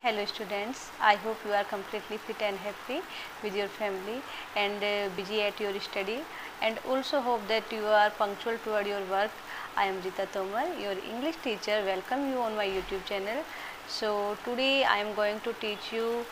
Hello students, I hope you are completely fit and happy with your family and busy at your study, and also hope that you are punctual toward your work. I am Rita Tomar, your English teacher. Welcome you on my YouTube channel. So today I am going to teach you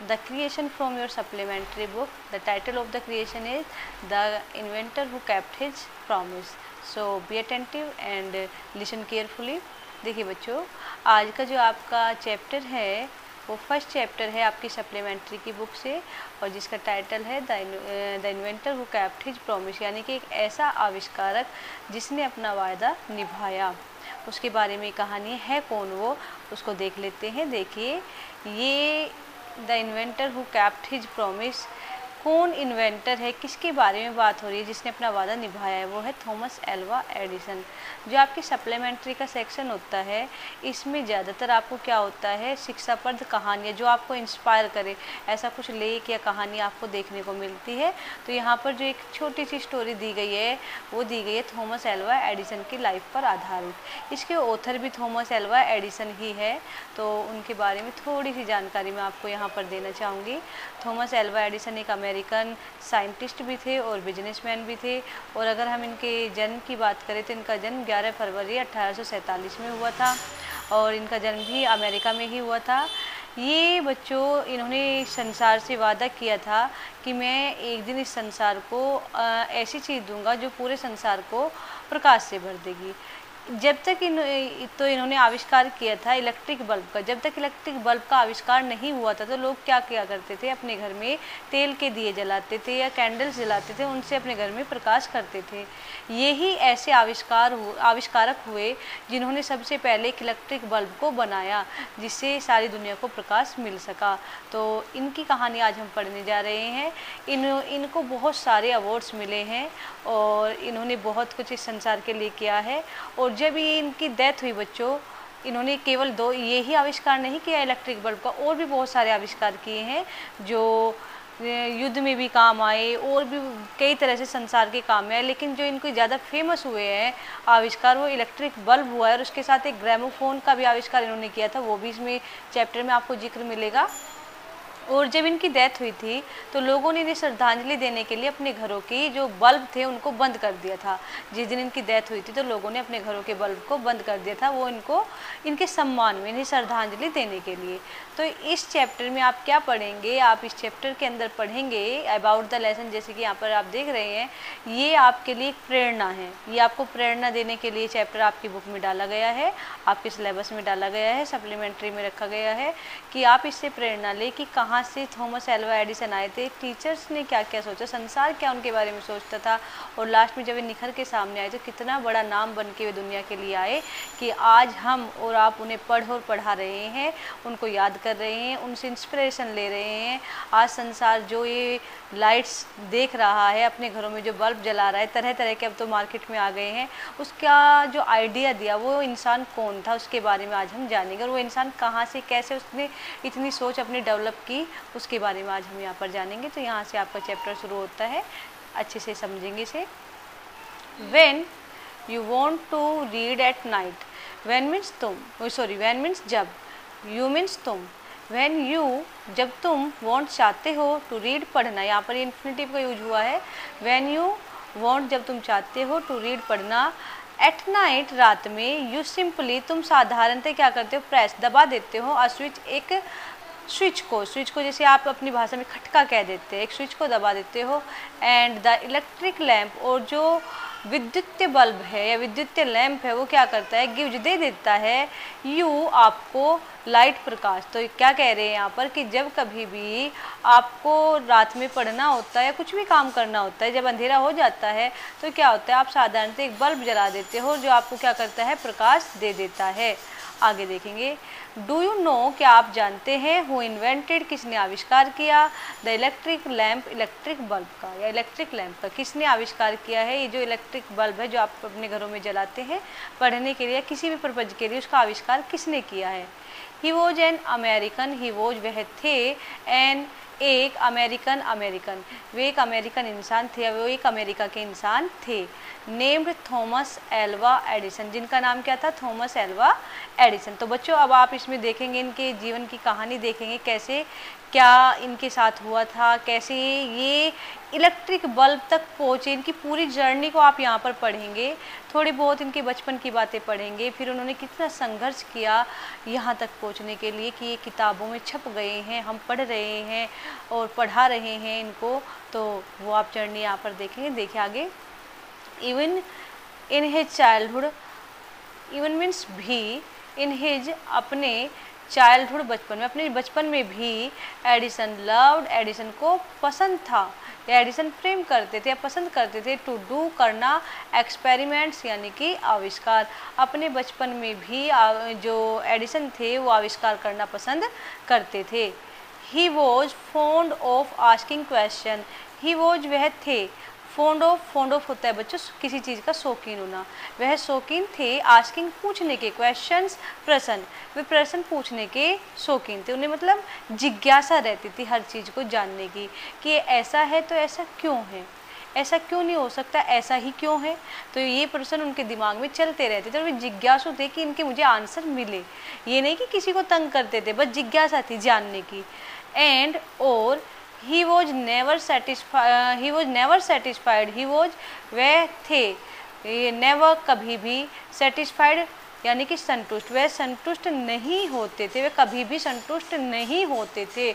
the creation from your supplementary book. The title of the creation is The Inventor Who Kept His Promise. So be attentive and listen carefully. देखिए बच्चों, आज का जो आपका chapter है वो first chapter है आपकी सप्लीमेंट्री की बुक से, और जिसका टाइटल है the inventor who kept his promise, यानी कि एक ऐसा आविष्कारक जिसने अपना वायदा निभाया। उसके बारे में कहानी है। कौन वो, उसको देख लेते हैं। देखिए, ये the inventor who kept his promise, कौन इन्वेंटर है, किसके बारे में बात हो रही है जिसने अपना वादा निभाया है? वो है थॉमस एल्वा एडिसन। जो आपकी सप्लीमेंट्री का सेक्शन होता है, इसमें ज़्यादातर आपको क्या होता है, शिक्षाप्रद कहानियाँ जो आपको इंस्पायर करे, ऐसा कुछ लेख या कहानी आपको देखने को मिलती है। तो यहाँ पर जो एक छोटी सी स्टोरी दी गई है वो दी गई है थॉमस एल्वा एडिसन की लाइफ पर आधारित। इसके ऑथर भी थॉमस एल्वा एडिसन ही है, तो उनके बारे में थोड़ी सी जानकारी मैं आपको यहाँ पर देना चाहूँगी। थॉमस एल्वा एडिसन एक अमेरिकन साइंटिस्ट भी थे और बिजनेसमैन भी थे। और अगर हम इनके जन्म की बात करें तो इनका जन्म 11 फरवरी 1847 में हुआ था, और इनका जन्म भी अमेरिका में ही हुआ था। ये बच्चों, इन्होंने संसार से वादा किया था कि मैं एक दिन इस संसार को ऐसी चीज़ दूंगा जो पूरे संसार को प्रकाश से भर देगी। जब तक इन्होंने आविष्कार किया था इलेक्ट्रिक बल्ब का। जब तक इलेक्ट्रिक बल्ब का आविष्कार नहीं हुआ था तो लोग क्या किया करते थे, अपने घर में तेल के दिए जलाते थे या कैंडल्स जलाते थे, उनसे अपने घर में प्रकाश करते थे। यही ऐसे आविष्कारक हुए जिन्होंने सबसे पहले एक इलेक्ट्रिक बल्ब को बनाया जिससे सारी दुनिया को प्रकाश मिल सका। तो इनकी कहानी आज हम पढ़ने जा रहे हैं। इनको बहुत सारे अवार्ड्स मिले हैं और इन्होंने बहुत कुछ इस संसार के लिए किया है। और जब ये इनकी डेथ हुई बच्चों, इन्होंने केवल दो यही आविष्कार नहीं किया इलेक्ट्रिक बल्ब का, और भी बहुत सारे आविष्कार किए हैं जो युद्ध में भी काम आए और भी कई तरह से संसार के काम में आए। लेकिन जो इनको ज़्यादा फेमस हुए हैं आविष्कार, वो इलेक्ट्रिक बल्ब हुआ है। और उसके साथ एक ग्रामोफोन का भी आविष्कार इन्होंने किया था, वो भी इसमें चैप्टर में आपको जिक्र मिलेगा। और जब इनकी डेथ हुई थी तो लोगों ने इन्हें श्रद्धांजलि देने के लिए अपने घरों की जो बल्ब थे उनको बंद कर दिया था। जिस दिन इनकी डेथ हुई थी तो लोगों ने अपने घरों के बल्ब को बंद कर दिया था, वो इनको इनके सम्मान में, इन्हें श्रद्धांजलि देने के लिए। तो इस चैप्टर में आप क्या पढ़ेंगे, आप इस चैप्टर के अंदर पढ़ेंगे अबाउट द लेसन। जैसे कि यहाँ पर आप देख रहे हैं, ये आपके लिए प्रेरणा है। ये आपको प्रेरणा देने के लिए चैप्टर आपकी बुक में डाला गया है, आपके सिलेबस में डाला गया है, सप्लीमेंट्री में रखा गया है कि आप इससे प्रेरणा लें कि कहाँ से थॉमस एल्वा एडिसन आए थे, टीचर्स ने क्या क्या सोचा, संसार क्या उनके बारे में सोचता था, और लास्ट में जब वे निखर के सामने आए तो कितना बड़ा नाम बन के वे दुनिया के लिए आए कि आज हम और आप उन्हें पढ़ और पढ़ा रहे हैं, उनको याद कर रहे हैं, उनसे इंस्पिरेशन ले रहे हैं। आज संसार जो ये लाइट्स देख रहा है, अपने घरों में जो बल्ब जला रहा है, तरह तरह के अब तो मार्केट में आ गए हैं, उसका जो आइडिया दिया वो इंसान कौन था उसके बारे में आज हम जानेंगे। और वो इंसान कहाँ से, कैसे उसने इतनी सोच अपनी डेवलप की, उसके बारे में आज हम यहाँ पर जानेंगे। तो यहाँ से आपका चैप्टर शुरू होता है, अच्छे से समझेंगे इसे। When you want to read at night, when means तुम, when means जब, you means तुम, when you जब तुम, want चाहते हो, to read पढ़ना, यहाँ पर इन्फिनिटिव का यूज हुआ है। when you want जब तुम चाहते हो, to read पढ़ना, एट नाइट रात में, यू सिंपली तुम साधारणतः क्या करते हो, प्रेस दबा देते हो, अ स्विच एक स्विच को जैसे आप अपनी भाषा में खटका कह देते हैं, एक स्विच को दबा देते हो। एंड द इलेक्ट्रिक लैम्प, और जो विद्युतीय बल्ब है या विद्युतीय लैंप है वो क्या करता है, गिव्स दे देता है, यू आपको लाइट प्रकाश। तो क्या कह रहे हैं यहाँ पर कि जब कभी भी आपको रात में पढ़ना होता है या कुछ भी काम करना होता है, जब अंधेरा हो जाता है तो क्या होता है, आप साधारणतः एक बल्ब जला देते हो जो आपको क्या करता है, प्रकाश दे देता है। आगे देखेंगे, डू यू नो, क्या आप जानते हैं, हु इन्वेंटेड, किसने आविष्कार किया, the electric lamp, electric bulb का या इलेक्ट्रिक लैम्प का किसने आविष्कार किया है। ये जो इलेक्ट्रिक बल्ब है जो आप अपने घरों में जलाते हैं पढ़ने के लिए, किसी भी पर्पज के लिए, उसका आविष्कार किसने किया है। He was an American, he was वह थे, एन एक अमेरिकन वे एक अमेरिकन इंसान थे, वो एक अमेरिका के इंसान थे, नेम्ड थॉमस एल्वा एडिसन, जिनका नाम क्या था, थॉमस एल्वा एडिसन। तो बच्चों अब आप इसमें देखेंगे, इनके जीवन की कहानी देखेंगे, कैसे क्या इनके साथ हुआ था, कैसे ये इलेक्ट्रिक बल्ब तक पहुँचे, इनकी पूरी जर्नी को आप यहाँ पर पढ़ेंगे। थोड़ी बहुत इनके बचपन की बातें पढ़ेंगे, फिर उन्होंने कितना संघर्ष किया यहाँ तक पहुँचने के लिए कि ये किताबों में छप गए हैं, हम पढ़ रहे हैं और पढ़ा रहे हैं इनको, तो वो आप जर्नी यहाँ पर देखेंगे। देखिए आगे, even in his childhood, even means भी, इन हिज अपने चाइल्डहुड बचपन में, अपने बचपन में भी एडिसन लव्ड, एडिसन को पसंद था, या एडिसन प्रेम करते थे या पसंद करते थे, टू डू करना एक्सपेरिमेंट्स यानी कि आविष्कार। अपने बचपन में भी जो एडिसन थे वो आविष्कार करना पसंद करते थे। He was fond of asking question, he was वह थे, फॉन्ड ऑफ होता है बच्चों किसी चीज़ का शौकीन होना, वह शौकीन थे, आस्किंग पूछने के, क्वेश्चंस प्रश्न, वे प्रश्न पूछने के शौकीन थे, उन्हें मतलब जिज्ञासा रहती थी हर चीज़ को जानने की कि ऐसा है तो ऐसा क्यों है, ऐसा क्यों नहीं हो सकता, ऐसा ही क्यों है, तो ये प्रश्न उनके दिमाग में चलते रहते थे और वे जिज्ञासु थे कि इनके मुझे आंसर मिले, ये नहीं कि किसी को तंग करते थे, बस जिज्ञासा थी जानने की। एंड और he was never satisfied, he was वह थे, never कभी भी, satisfied यानी कि संतुष्ट, वह संतुष्ट नहीं होते थे, वे कभी भी संतुष्ट नहीं होते थे,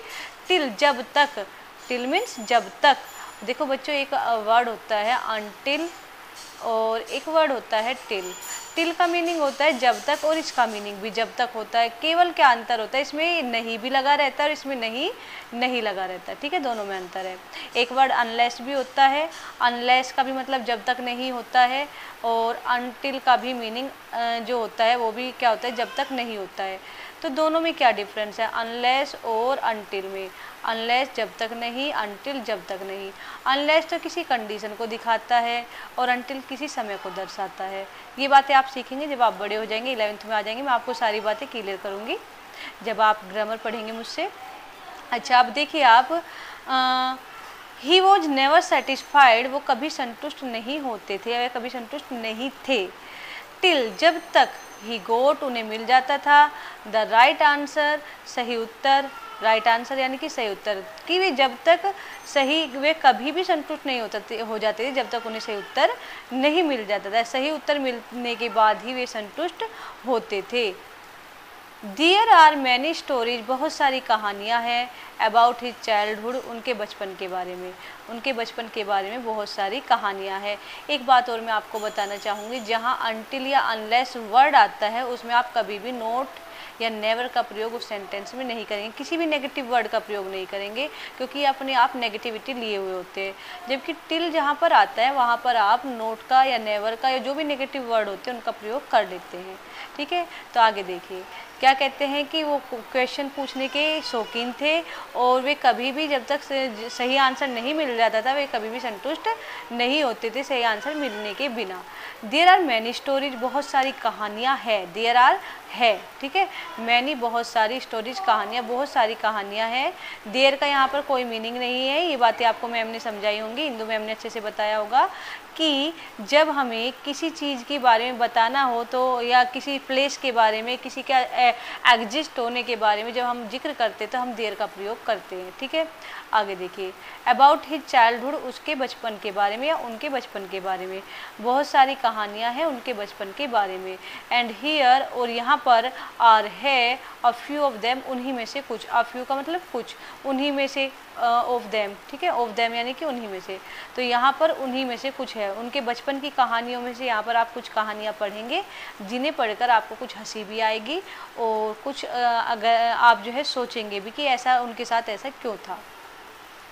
till जब तक, till means जब तक। देखो बच्चों एक वर्ड होता है until और एक वर्ड होता है till। टिल का मीनिंग होता है जब तक और इसका मीनिंग भी जब तक होता है, केवल क्या अंतर होता है, इसमें नहीं भी लगा रहता है और इसमें नहीं लगा रहता है, ठीक है, दोनों में अंतर है। एक वर्ड अनलेस भी होता है, अनलेस का भी मतलब जब तक नहीं होता है, और अनटिल का भी मीनिंग जो होता है वो भी क्या होता है, जब तक नहीं होता है। तो दोनों में क्या डिफरेंस है, अनलेस और अनटिल में। अनलेस जब तक नहीं, अनटिल जब तक नहीं। अनलेस तो किसी कंडीशन को दिखाता है और अनटिल किसी समय को दर्शाता है। ये बातें आप सीखेंगे जब आप बड़े हो जाएंगे, 11th में आ जाएंगे, मैं आपको सारी बातें क्लियर करूँगी जब आप ग्रामर पढ़ेंगे मुझसे। अच्छा अब देखिए आप, ही वॉज नेवर सेटिस्फाइड, वो कभी संतुष्ट नहीं होते थे या कभी संतुष्ट नहीं थे, टिल जब तक, ही गोट उन्हें मिल जाता था, द राइट आंसर सही उत्तर, राइट आंसर यानी कि सही उत्तर, कि वे जब तक सही, वे कभी भी संतुष्ट नहीं हो जाते थे जब तक उन्हें सही उत्तर नहीं मिल जाता था, सही उत्तर मिलने के बाद ही वे संतुष्ट होते थे। देयर आर मैनी स्टोरीज, बहुत सारी कहानियाँ हैं, अबाउट हिज चाइल्डहुड, उनके बचपन के बारे में, उनके बचपन के बारे में बहुत सारी कहानियाँ हैं। एक बात और मैं आपको बताना चाहूँगी, जहाँ अनटिल या अनलेस वर्ड आता है उसमें आप कभी भी नोट या नेवर का प्रयोग उस सेंटेंस में नहीं करेंगे, किसी भी नेगेटिव वर्ड का प्रयोग नहीं करेंगे, क्योंकि अपने आप नेगेटिविटी लिए हुए होते हैं। जबकि टिल जहाँ पर आता है वहाँ पर आप नोट का या नेवर का या जो भी नेगेटिव वर्ड होते हैं उनका प्रयोग कर लेते हैं, ठीक है। तो आगे देखिए क्या कहते हैं कि वो क्वेश्चन पूछने के शौकीन थे और वे कभी भी जब तक सही आंसर नहीं मिल जाता था वे कभी भी संतुष्ट नहीं होते थे सही आंसर मिलने के बिना। देयर आर मैनी स्टोरीज, बहुत सारी कहानियाँ है, देयर आर है, ठीक है, मैनी बहुत सारी, स्टोरीज कहानियाँ, बहुत सारी कहानियाँ हैं। देयर का यहाँ पर कोई मीनिंग नहीं है, ये बातें आपको मैम ने समझाई होंगी, इंदु मैम ने अच्छे से बताया होगा कि जब हमें किसी चीज़ के बारे में बताना हो तो, या किसी प्लेस के बारे में, किसी का एग्जिस्ट होने के बारे में जब हम जिक्र करते तो हम देयर का प्रयोग करते हैं, ठीक है। आगे देखिए, अबाउट हिज चाइल्डहुड, उसके बचपन के बारे में या उनके बचपन के बारे में, बहुत सारी कहानियाँ हैं उनके बचपन के बारे में। एंड हियर, और यहाँ पर, आर है, अ फ्यू ऑफ देम, उन्हीं में से कुछ, अ फ्यू का मतलब कुछ, उन्हीं में से, ऑफ देम, ठीक है, ऑफ देम यानी कि उन्हीं में से, तो यहाँ पर उन्हीं में से कुछ है, उनके बचपन की कहानियों में से यहाँ पर आप कुछ कहानियाँ पढ़ेंगे जिन्हें पढ़कर आपको कुछ हंसी भी आएगी और कुछ अगर आप जो है सोचेंगे भी कि ऐसा उनके साथ ऐसा क्यों था।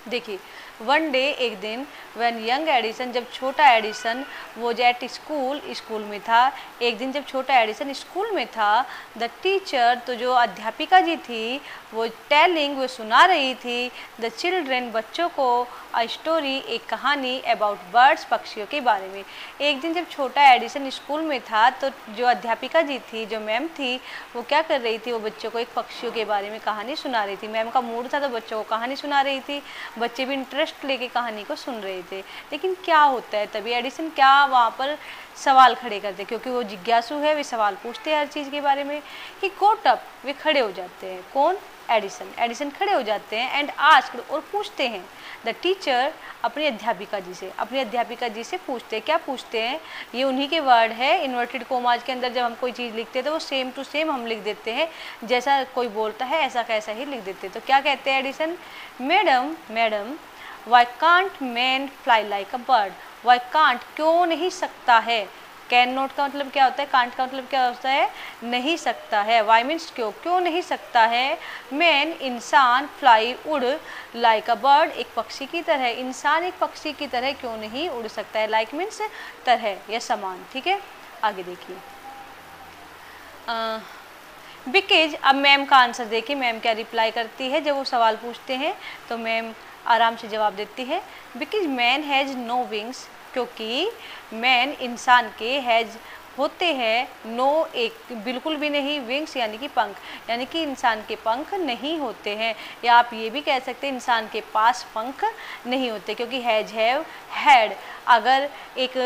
देखिए वन डे एक दिन व्हेन यंग एडिसन, जब छोटा एडिसन वो एट स्कूल में था, एक दिन जब छोटा एडिसन स्कूल में था, द टीचर, तो जो अध्यापिका जी थी वो टेलिंग, वो सुना रही थी द चिल्ड्रेन, बच्चों को अ स्टोरी, एक कहानी अबाउट बर्ड्स, पक्षियों के बारे में। एक दिन जब छोटा एडिसन स्कूल में था तो जो अध्यापिका जी थी, जो मैम थी, वो क्या कर रही थी, वो बच्चों को एक पक्षियों के बारे में कहानी सुना रही थी। मैम का मूड था तो बच्चों को कहानी सुना रही थी, बच्चे भी इंटरेस्ट लेके कहानी को सुन रहे थे। लेकिन क्या होता है, तभी एडिसन क्या वहाँ पर सवाल खड़े करते, क्योंकि वो जिज्ञासु है, वे सवाल पूछते हैं हर चीज़ के बारे में। ही गोट अप, वे खड़े हो जाते हैं। कौन? एडिसन खड़े हो जाते हैं। एंड आस्क्ड, और पूछते हैं, द टीचर, अपनी अध्यापिका जी से पूछते हैं। क्या पूछते हैं? ये उन्हीं के वर्ड है, इन्वर्टेड कोमाज के अंदर जब हम कोई चीज़ लिखते हैं तो वो सेम टू सेम हम लिख देते हैं, जैसा कोई बोलता है ऐसा कैसा ही लिख देते हैं। तो क्या कहते हैं Edison? Madam why can't man fly like a bird, why can't, क्यों नहीं सकता है, कैन नॉट का मतलब क्या होता है, कांट का मतलब क्या होता है, नहीं सकता है, वाई मीन्स क्यों नहीं सकता है, मैन, इंसान, फ्लाई, उड़, लाइक अ बर्ड, एक पक्षी की तरह, इंसान एक पक्षी की तरह क्यों नहीं उड़ सकता है, लाइक मीन्स तरह या समान। ठीक है, आगे देखिए। बिकॉज, अब मैम का आंसर देखिए, मैम क्या रिप्लाई करती है जब वो सवाल पूछते हैं, तो मैम आराम से जवाब देती है, because man has no wings, क्योंकि मैन, इंसान के, हैज़, होते हैं, नो, एक, बिल्कुल भी नहीं, विंग्स यानी कि पंख, यानी कि इंसान के पंख नहीं होते हैं। या आप ये भी कह सकते हैं इंसान के पास पंख नहीं होते, क्योंकि हैज, हैव, हैड, अगर एक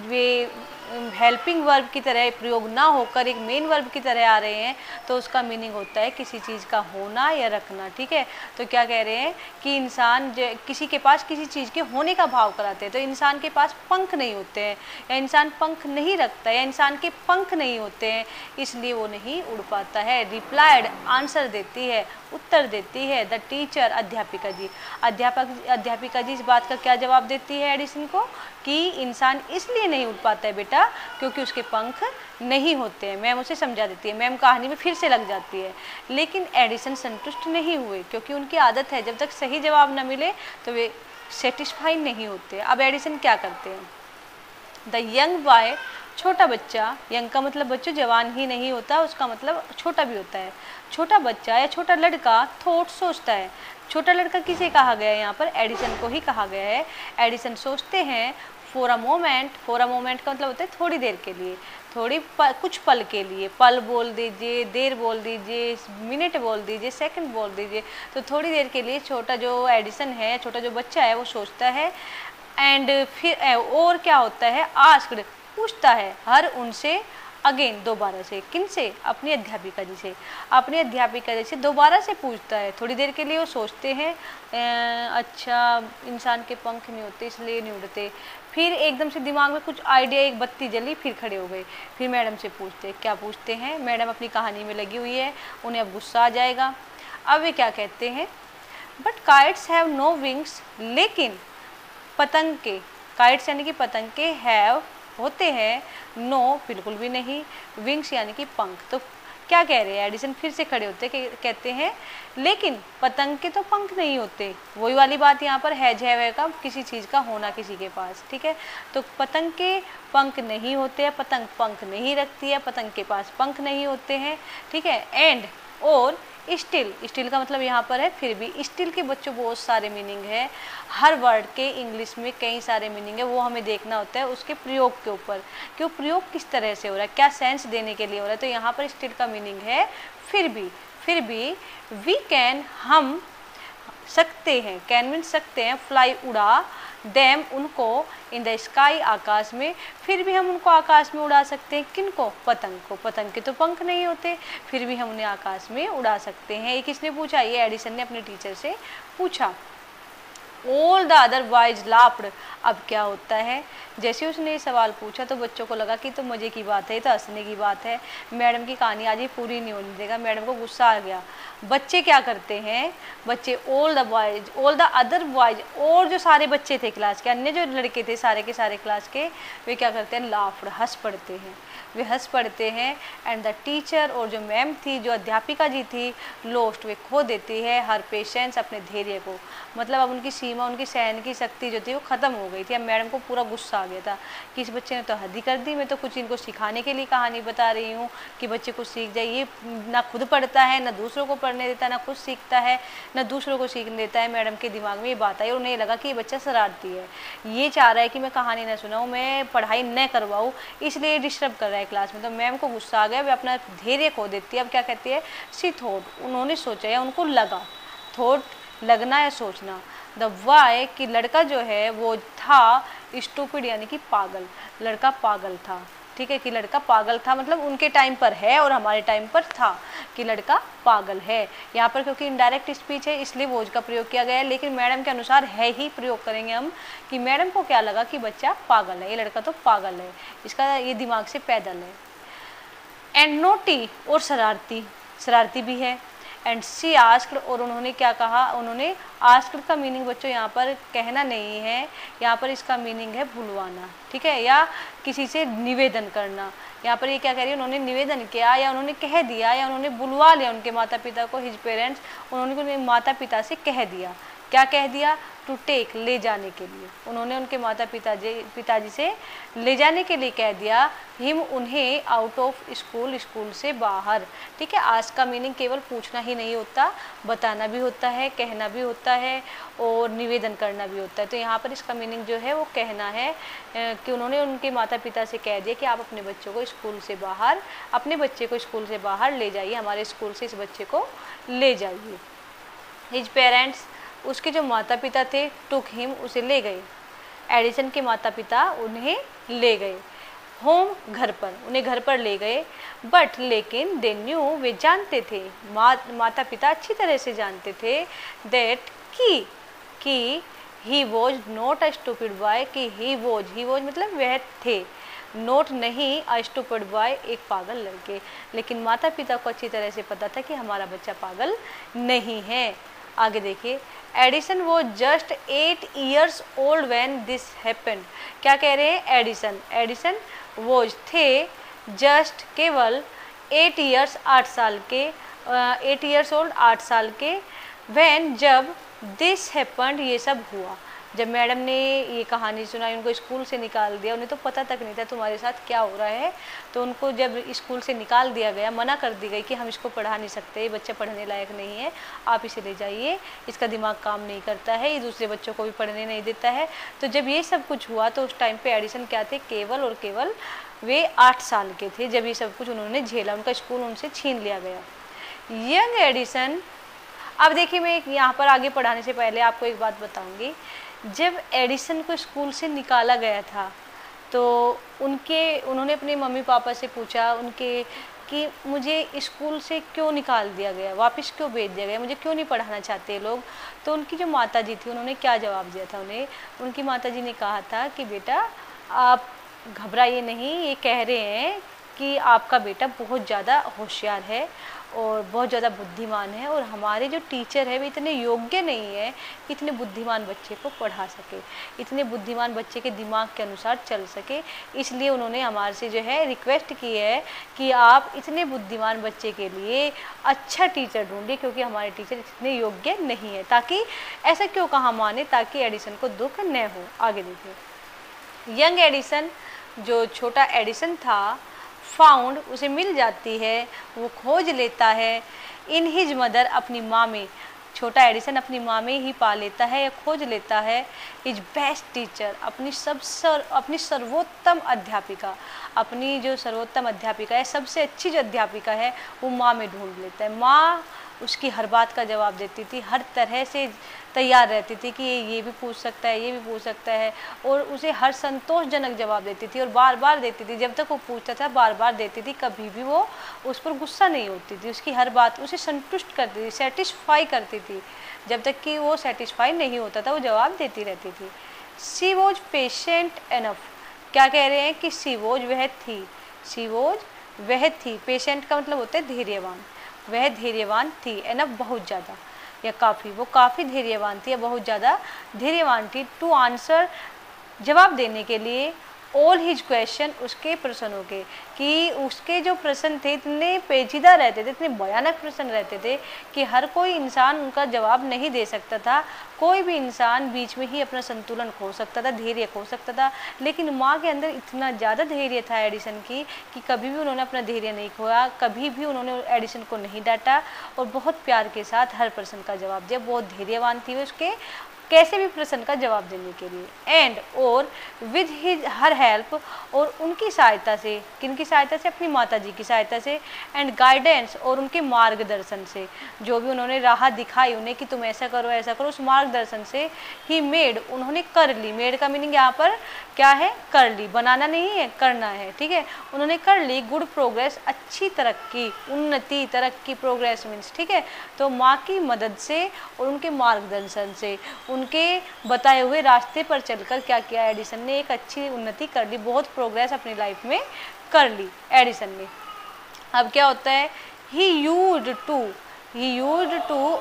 वे हेल्पिंग वर्ब की तरह प्रयोग ना होकर एक मेन वर्ब की तरह आ रहे हैं तो उसका मीनिंग होता है किसी चीज़ का होना या रखना। ठीक है, तो क्या कह रहे हैं कि इंसान किसी के पास किसी चीज़ के होने का भाव कराते हैं, तो इंसान के पास पंख नहीं होते हैं, या इंसान पंख नहीं रखता है, या इंसान के पंख नहीं होते हैं, इसलिए वो नहीं उड़ पाता है। रिप्लाइड, आंसर देती है, उत्तर देती है द टीचर, अध्यापिका जी। अध्यापिका जी इस बात का क्या जवाब देती है एडिसन को कि इंसान इसलिए नहीं उड़ पाता है बेटा क्योंकि उसके पंख नहीं होते हैं। मैम उसे समझा देती है, मैम कहानी में फिर से लग जाती है, लेकिन एडिसन संतुष्ट नहीं हुए क्योंकि उनकी आदत है जब तक सही जवाब न मिले तो वे सेटिस्फाई नहीं होते। अब एडिसन क्या करते हैं? द यंग बॉय, छोटा बच्चा, यंग का मतलब बच्चों जवान ही नहीं होता, उसका मतलब छोटा भी होता है। छोटा बच्चा या छोटा लड़का थॉट, सोचता है। छोटा लड़का किसे कहा गया है यहाँ पर? एडिसन को ही कहा गया है। एडिसन सोचते हैं for a moment, for a moment का मतलब होता है थोड़ी देर के लिए, कुछ पल के लिए, पल बोल दीजिए, देर बोल दीजिए, मिनट बोल दीजिए, सेकंड बोल दीजिए, तो थोड़ी देर के लिए छोटा जो एडिसन है, छोटा जो बच्चा है वो सोचता है। एंड फिर और क्या होता है? आस्क्ड, पूछता है, हर उनसे, अगेन, दोबारा से, किन से? अपनी अध्यापिका जी से। अपनी अध्यापिका जी से दोबारा से पूछता है। थोड़ी देर के लिए वो सोचते हैं अच्छा इंसान के पंख नहीं होते इसलिए नहीं उड़ते, फिर एकदम से दिमाग में कुछ आइडिया, एक बत्ती जली, फिर खड़े हो गए। फिर मैडम से पूछते हैं, क्या पूछते हैं? मैडम अपनी कहानी में लगी हुई है, उन्हें अब गुस्सा आ जाएगा। अब वे क्या कहते हैं? But kites have no wings, लेकिन पतंग के, काइट्स यानी कि पतंग के, हैव, होते हैं, नो, बिल्कुल भी नहीं, विंग्स यानी कि पंख। तो क्या कह रहे हैं एडिसन? फिर से खड़े होते कहते हैं लेकिन पतंग के तो पंख नहीं होते। वही वाली बात यहाँ पर हैज, है का, किसी चीज़ का होना किसी के पास। ठीक है, तो पतंग के पंख नहीं होते हैं, पतंग पंख नहीं रखती है, पतंग के पास पंख नहीं होते हैं। ठीक है, एंड, और स्टिल, स्टिल का मतलब यहाँ पर है फिर भी। स्टिल के बच्चों बहुत सारे मीनिंग है, हर वर्ड के इंग्लिश में कई सारे मीनिंग है, वो हमें देखना होता है उसके प्रयोग के ऊपर कि वो प्रयोग किस तरह से हो रहा है, क्या सेंस देने के लिए हो रहा है। तो यहाँ पर स्टिल का मीनिंग है फिर भी। फिर भी वी कैन, हम सकते हैं, कैन मीन सकते हैं, फ्लाई, उड़ा, डैम, उनको, इन द स्काई, आकाश में, फिर भी हम उनको आकाश में उड़ा सकते हैं। किनको? पतंग को। पतंग के तो पंख नहीं होते, फिर भी हम उन्हें आकाश में उड़ा सकते हैं। ये किसने पूछा? ये एडिसन ने अपने टीचर से पूछा। All the other boys laughed. अब क्या होता है, जैसे उसने ये सवाल पूछा तो बच्चों को लगा कि तो मज़े की बात है, तो हंसने की बात है, मैडम की कहानी आज ये पूरी नहीं होने देगा। मैडम को गुस्सा आ गया। बच्चे क्या करते हैं? बच्चे, all the boys, all the other boys, और जो सारे बच्चे थे क्लास के, अन्य जो लड़के थे सारे के सारे क्लास के, वे क्या करते हैं? लाफ्ड, हंस पड़ते हैं, वे हंस पड़ते हैं। एंड द टीचर, और जो मैम थी, जो अध्यापिका जी थी, लोस्ट, वे खो देती है हर पेशेंस, अपने धैर्य को। मतलब अब उनकी सीमा, उनकी सहन की शक्ति जो थी वो ख़त्म हो गई थी। अब मैडम को पूरा गुस्सा आ गया था कि इस बच्चे ने तो हद ही कर दी, मैं तो कुछ इनको सिखाने के लिए कहानी बता रही हूँ कि बच्चे कुछ सीख जाए। ये ना खुद पढ़ता है, ना दूसरों को पढ़ने देता है, ना खुद सीखता है, ना दूसरों को सीखने देता है। मैडम के दिमाग में ये बात आई और उन्हें लगा कि ये बच्चा शरारती है, ये चाह रहा है कि मैं कहानी ना सुनाऊँ, मैं पढ़ाई न करवाऊँ, इसलिए डिस्टर्ब कर रहा है क्लास में। तो मैम को गुस्सा आ गया, वे अपना धैर्य खो देती है। अब क्या कहती है, सी थॉट, उन्होंने सोचा या उनको लगा, थॉट लगना या सोचना, द वाई कि लड़का जो है वो था स्टूपिड यानी कि पागल, लड़का पागल था। ठीक है, कि लड़का पागल था, मतलब उनके टाइम पर है और हमारे टाइम पर था कि लड़का पागल है। यहाँ पर क्योंकि इनडायरेक्ट स्पीच है इसलिए वॉज का प्रयोग किया गया है, लेकिन मैडम के अनुसार है ही प्रयोग करेंगे हम कि मैडम को क्या लगा कि बच्चा पागल है, ये लड़का तो पागल है, इसका ये दिमाग से पैदल है। एंड नोटी और शरारती, शरारती भी है। एंड सी आस्क्ड, और उन्होंने क्या कहा, उन्होंने आस्क्ड का मीनिंग बच्चों यहाँ पर कहना नहीं है, यहाँ पर इसका मीनिंग है बुलवाना। ठीक है, या किसी से निवेदन करना। यहाँ पर ये क्या कह रही है, उन्होंने निवेदन किया या उन्होंने कह दिया या उन्होंने बुलवा लिया उनके माता पिता को, हिज पेरेंट्स, उन्होंने माता पिता से कह दिया। क्या कह दिया, टू टेक, ले जाने के लिए, उन्होंने उनके माता पिताजी से ले जाने के लिए कह दिया, हिम, उन्हें, आउट ऑफ स्कूल, स्कूल से बाहर। ठीक है, आज का मीनिंग केवल पूछना ही नहीं होता, बताना भी होता है, कहना भी होता है और निवेदन करना भी होता है। तो यहाँ पर इसका मीनिंग जो है वो कहना है कि उन्होंने उनके माता पिता से कह दिया कि आप अपने बच्चों को स्कूल से बाहर, अपने बच्चे को स्कूल से बाहर ले जाइए, हमारे स्कूल से इस बच्चे को ले जाइए। हिज पेरेंट्स, उसके जो माता पिता थे, टुक हिम, उसे ले गए। एडिसन के माता पिता उन्हें ले गए। होम, घर पर, उन्हें घर पर ले गए। बट, लेकिन, दे न्यू, वे जानते थे, माता पिता अच्छी तरह से जानते थे, दैट, कि he was not a stupid boy, कि ही वॉज मतलब वह थे, नोट नहीं, अ स्टूपिड बॉय, एक पागल लड़के। लेकिन माता पिता को अच्छी तरह से पता था कि हमारा बच्चा पागल नहीं है। आगे देखिए, एडिसन वो just 8 years old when this happened। क्या कह रहे हैं, एडिसन वो थे जस्ट, केवल 8 years, 8 साल के, 8 years old, 8 साल के, when, जब, this happened, ये सब हुआ। जब मैडम ने ये कहानी सुनाई, उनको स्कूल से निकाल दिया, उन्हें तो पता तक नहीं था तुम्हारे साथ क्या हो रहा है, तो उनको जब स्कूल से निकाल दिया गया, मना कर दी गई कि हम इसको पढ़ा नहीं सकते, ये बच्चा पढ़ने लायक नहीं है, आप इसे ले जाइए, इसका दिमाग काम नहीं करता है, ये दूसरे बच्चों को भी पढ़ने नहीं देता है। तो जब ये सब कुछ हुआ तो उस टाइम पे एडिसन क्या थे, केवल और केवल वे 8 साल के थे जब ये सब कुछ उन्होंने झेला, उनका स्कूल उनसे छीन लिया गया। यंग एडिसन, अब देखिए मैं यहाँ पर आगे पढ़ाने से पहले आपको एक बात बताऊँगी। जब एडिसन को स्कूल से निकाला गया था तो उन्होंने अपने मम्मी पापा से पूछा उनके कि मुझे स्कूल से क्यों निकाल दिया गया, वापस क्यों भेज दिया गया, मुझे क्यों नहीं पढ़ाना चाहते लोग। तो उनकी जो माताजी थी उन्होंने क्या जवाब दिया था उन्हें, उनकी माताजी ने कहा था कि बेटा आप घबराइए नहीं, ये कह रहे हैं कि आपका बेटा बहुत ज़्यादा होशियार है और बहुत ज़्यादा बुद्धिमान है और हमारे जो टीचर है वे इतने योग्य नहीं है कि इतने बुद्धिमान बच्चे को पढ़ा सके, इतने बुद्धिमान बच्चे के दिमाग के अनुसार चल सके, इसलिए उन्होंने हमारे से जो है रिक्वेस्ट की है कि आप इतने बुद्धिमान बच्चे के लिए अच्छा टीचर ढूंढिए क्योंकि हमारे टीचर इतने योग्य नहीं है। ताकि ऐसा क्यों कहा माने, ताकि एडिसन को दुख न हो। आगे देखिए, यंग एडिसन, जो छोटा एडिसन था, फाउंड, उसे मिल जाती है, वो खोज लेता है, इन हिज मदर, अपनी माँ में, छोटा एडिसन अपनी माँ में ही पा लेता है या खोज लेता है, हिज बेस्ट टीचर, अपनी सर्वोत्तम अध्यापिका, अपनी जो सर्वोत्तम अध्यापिका है, सबसे अच्छी जो अध्यापिका है वो माँ में ढूंढ लेता है। माँ उसकी हर बात का जवाब देती थी, हर तरह से तैयार रहती थी कि ये भी पूछ सकता है, ये भी पूछ सकता है, और उसे हर संतोषजनक जवाब देती थी और बार बार देती थी। जब तक वो पूछता था बार बार देती थी, कभी भी वो उस पर गुस्सा नहीं होती थी, उसकी हर बात उसे संतुष्ट करती थी, सेटिस्फाई करती थी। जब तक कि वो सेटिस्फाई नहीं होता था वो जवाब देती रहती थी। शी वॉज पेशेंट एनफ, क्या कह रहे हैं कि शी वॉज, वह थी, शी वॉज, वह थी, पेशेंट का मतलब होता है धैर्यवान, वह धैर्यवान थी, एनफ बहुत ज़्यादा या काफ़ी, वो काफ़ी धैर्यवान थी या बहुत ज़्यादा धैर्यवान थी, टू आंसर, जवाब देने के लिए, ऑल हिज क्वेश्चन, उसके प्रश्नों के, कि उसके जो प्रश्न थे इतने पेचीदा रहते थे, इतने भयानक प्रश्न रहते थे कि हर कोई इंसान उनका जवाब नहीं दे सकता था। कोई भी इंसान बीच में ही अपना संतुलन खो सकता था, धैर्य खो सकता था। लेकिन माँ के अंदर इतना ज़्यादा धैर्य था एडिसन की कि कभी भी उन्होंने अपना धैर्य नहीं खोया, कभी भी उन्होंने एडिसन को नहीं डांटा और बहुत प्यार के साथ हर प्रश्न का जवाब दिया। बहुत धैर्यवान थी उसके कैसे भी प्रश्न का जवाब देने के लिए। एंड और विद हिज हर हेल्प, और उनकी सहायता से, किनकी सहायता से, अपनी माता जी की सहायता से, एंड गाइडेंस, और उनके मार्गदर्शन से, जो भी उन्होंने राह दिखाई उन्हें कि तुम ऐसा करो ऐसा करो, उस मार्गदर्शन से ही मेड, उन्होंने कर ली। मेड का मीनिंग यहाँ पर क्या है, कर ली, बनाना नहीं है, करना है, ठीक है। उन्होंने कर ली गुड प्रोग्रेस, अच्छी तरक्की, उन्नति, तरक्की, प्रोग्रेस मीन्स, ठीक है। तो माँ की मदद से और उनके मार्गदर्शन से, उनके बताए हुए रास्ते पर चलकर क्या किया एडिसन ने, एक अच्छी उन्नति कर ली, बहुत प्रोग्रेस अपनी लाइफ में कर ली एडिसन ने। अब क्या होता है, he used to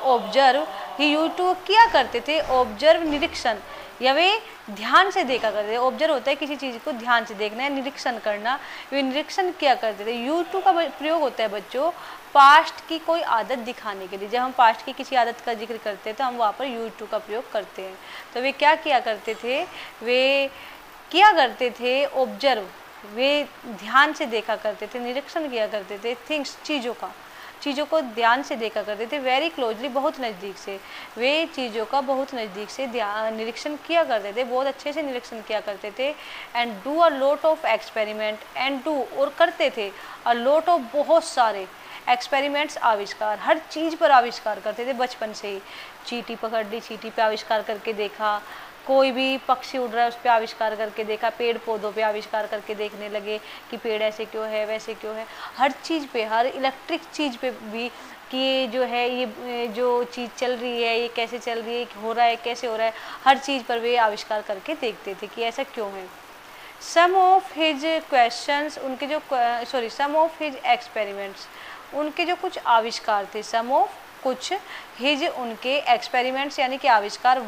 observe, he used to किया करते थे, ऑब्जर्व निरीक्षण, या वे ध्यान से देखा करते थे। ऑब्जर्व होता है किसी चीज़ को ध्यान से देखना है, निरीक्षण करना, वे निरीक्षण किया करते थे। यूज्ड टू का प्रयोग होता है बच्चों पास्ट की कोई आदत दिखाने के लिए। जब हम पास्ट की किसी आदत का जिक्र करते हैं तो हम वहाँ पर यूज्ड टू का प्रयोग करते हैं। तो वे क्या किया करते थे, वे किया करते थे ऑब्जर्व, वे ध्यान से देखा करते थे, निरीक्षण किया करते थे, थिंग्स, चीज़ों को ध्यान से देखा करते थे, वेरी क्लोजली, बहुत नज़दीक से, वे चीज़ों का बहुत नज़दीक से निरीक्षण किया करते थे, बहुत अच्छे से निरीक्षण किया करते थे। And do a lot of experiment, and do, और करते थे, अ लॉट ऑफ, बहुत सारे, एक्सपेरिमेंट्स, आविष्कार, हर चीज़ पर आविष्कार करते थे बचपन से ही। चींटी पकड़ ली, चींटी पे आविष्कार करके देखा, कोई भी पक्षी उड़ रहा है उस पर आविष्कार करके देखा, पेड़ पौधों पे आविष्कार करके देखने लगे कि पेड़ ऐसे क्यों है, वैसे क्यों है, हर चीज़ पे, हर इलेक्ट्रिक चीज़ पे भी कि ये जो है, ये जो चीज़ चल रही है ये कैसे चल रही है, हो रहा है कैसे हो रहा है, हर चीज़ पर वे आविष्कार करके देखते थे कि ऐसा क्यों है। सम ऑफ हिज क्वेश्चंस, उनके जो सम ऑफ हिज एक्सपेरिमेंट्स, उनके जो कुछ आविष्कार थे, सम ऑफ, कुछ, हिज, उनके, एक्सपेरिमेंट्स यानी कि आविष्कार,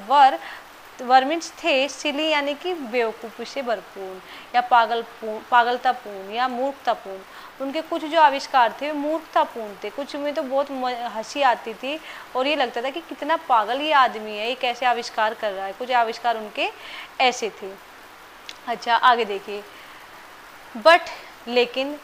वर मीन्स थे, सिली यानी कि बेवकूफ़ी से भरपूर या पागलतापूर्ण या मूर्खतापूर्ण। उनके कुछ जो आविष्कार थे वो मूर्खतापूर्ण थे, कुछ में तो बहुत हंसी आती थी और ये लगता था कि कितना पागल ये आदमी है, ये कैसे आविष्कार कर रहा है। कुछ आविष्कार उनके ऐसे थे। अच्छा आगे देखिए, बट लेकिन,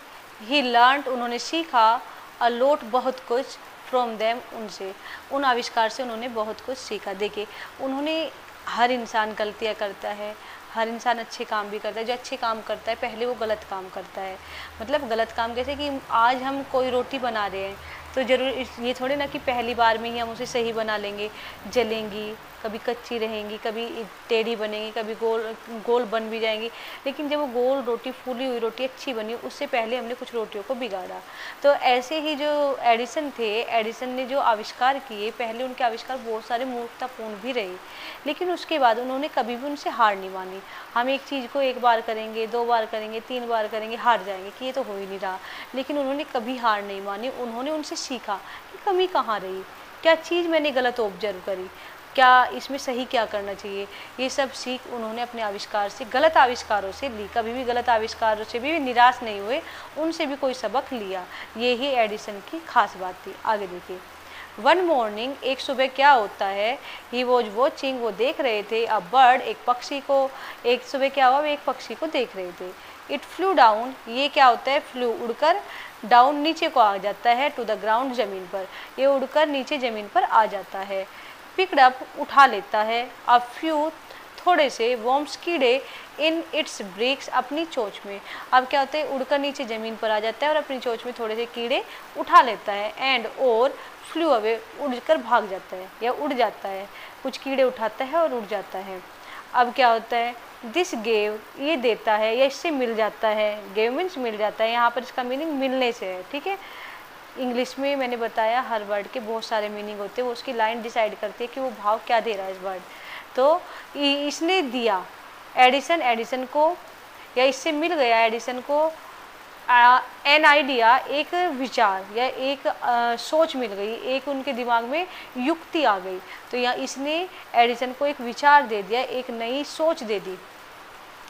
ही लर्नड, उन्होंने सीखा, अ लॉट, बहुत कुछ, फ्रॉम देम, उनसे, उन आविष्कार से उन्होंने बहुत कुछ सीखा। देखिए उन्होंने, हर इंसान गलतियाँ करता है, हर इंसान अच्छे काम भी करता है, जो अच्छे काम करता है पहले वो गलत काम करता है। मतलब गलत काम कैसे कि आज हम कोई रोटी बना रहे हैं तो जरूर ये थोड़े ना कि पहली बार में ही हम उसे सही बना लेंगे, जलेंगी, कभी कच्ची रहेंगी, कभी टेढ़ी बनेंगी, कभी गोल बन भी जाएंगी। लेकिन जब वो गोल रोटी, फूली हुई रोटी अच्छी बनी, उससे पहले हमने कुछ रोटियों को बिगाड़ा। तो ऐसे ही जो एडिसन थे, एडिसन ने जो आविष्कार किए, पहले उनके आविष्कार बहुत सारे मूर्खतापूर्ण भी रहे, लेकिन उसके बाद उन्होंने कभी भी उनसे हार नहीं मानी। हम एक चीज़ को एक बार करेंगे, 2 बार करेंगे, 3 बार करेंगे, हार जाएंगे कि ये तो हो ही नहीं रहा, लेकिन उन्होंने कभी हार नहीं मानी। उन्होंने उनसे सीखा कि कमी कहाँ रही, क्या चीज़ मैंने गलत ऑब्जर्व करी, क्या इसमें सही क्या करना चाहिए, ये सब सीख उन्होंने अपने आविष्कार से, गलत आविष्कारों से ली। कभी भी गलत आविष्कारों से भी निराश नहीं हुए, उनसे भी कोई सबक लिया। ये ही एडिसन की खास बात थी। आगे देखिए, वन मॉर्निंग, एक सुबह क्या होता है, ही वॉज वॉचिंग, वो देख रहे थे, अ बर्ड, एक पक्षी को। एक सुबह क्या हुआ, वो एक पक्षी को देख रहे थे। इट फ्लू डाउन, ये क्या होता है, फ्लू, उड़कर, डाउन, नीचे को आ जाता है, टू द ग्राउंड, ज़मीन पर, ये उड़कर नीचे ज़मीन पर आ जाता है। पिकड अप, उठा लेता है, अ फ्यू, थोड़े से, वर्म्स, कीड़े, इन इट्स ब्रिक्स, अपनी चोंच में। अब क्या होता है, उड़कर नीचे ज़मीन पर आ जाता है और अपनी चोंच में थोड़े से कीड़े उठा लेता है। एंड और फ्लू अवे, उड़कर भाग जाता है या उड़ जाता है, कुछ कीड़े उठाता है और उड़ जाता है। अब क्या होता है, दिस गेव, ये देता है या इससे मिल जाता है, गेव मीन्स मिल जाता है, यहाँ पर इसका मीनिंग मिलने से है, ठीक है। इंग्लिश में मैंने बताया हर वर्ड के बहुत सारे मीनिंग होते हैं, वो उसकी लाइन डिसाइड करती है कि वो भाव क्या दे रहा है इस वर्ड। तो इसने दिया एडिसन को, या इससे मिल गया एडिसन को, एन आइडिया, एक विचार या एक सोच मिल गई, एक उनके दिमाग में युक्ति आ गई। तो यहाँ इसने एडिसन को एक विचार दे दिया, एक नई सोच दे दी।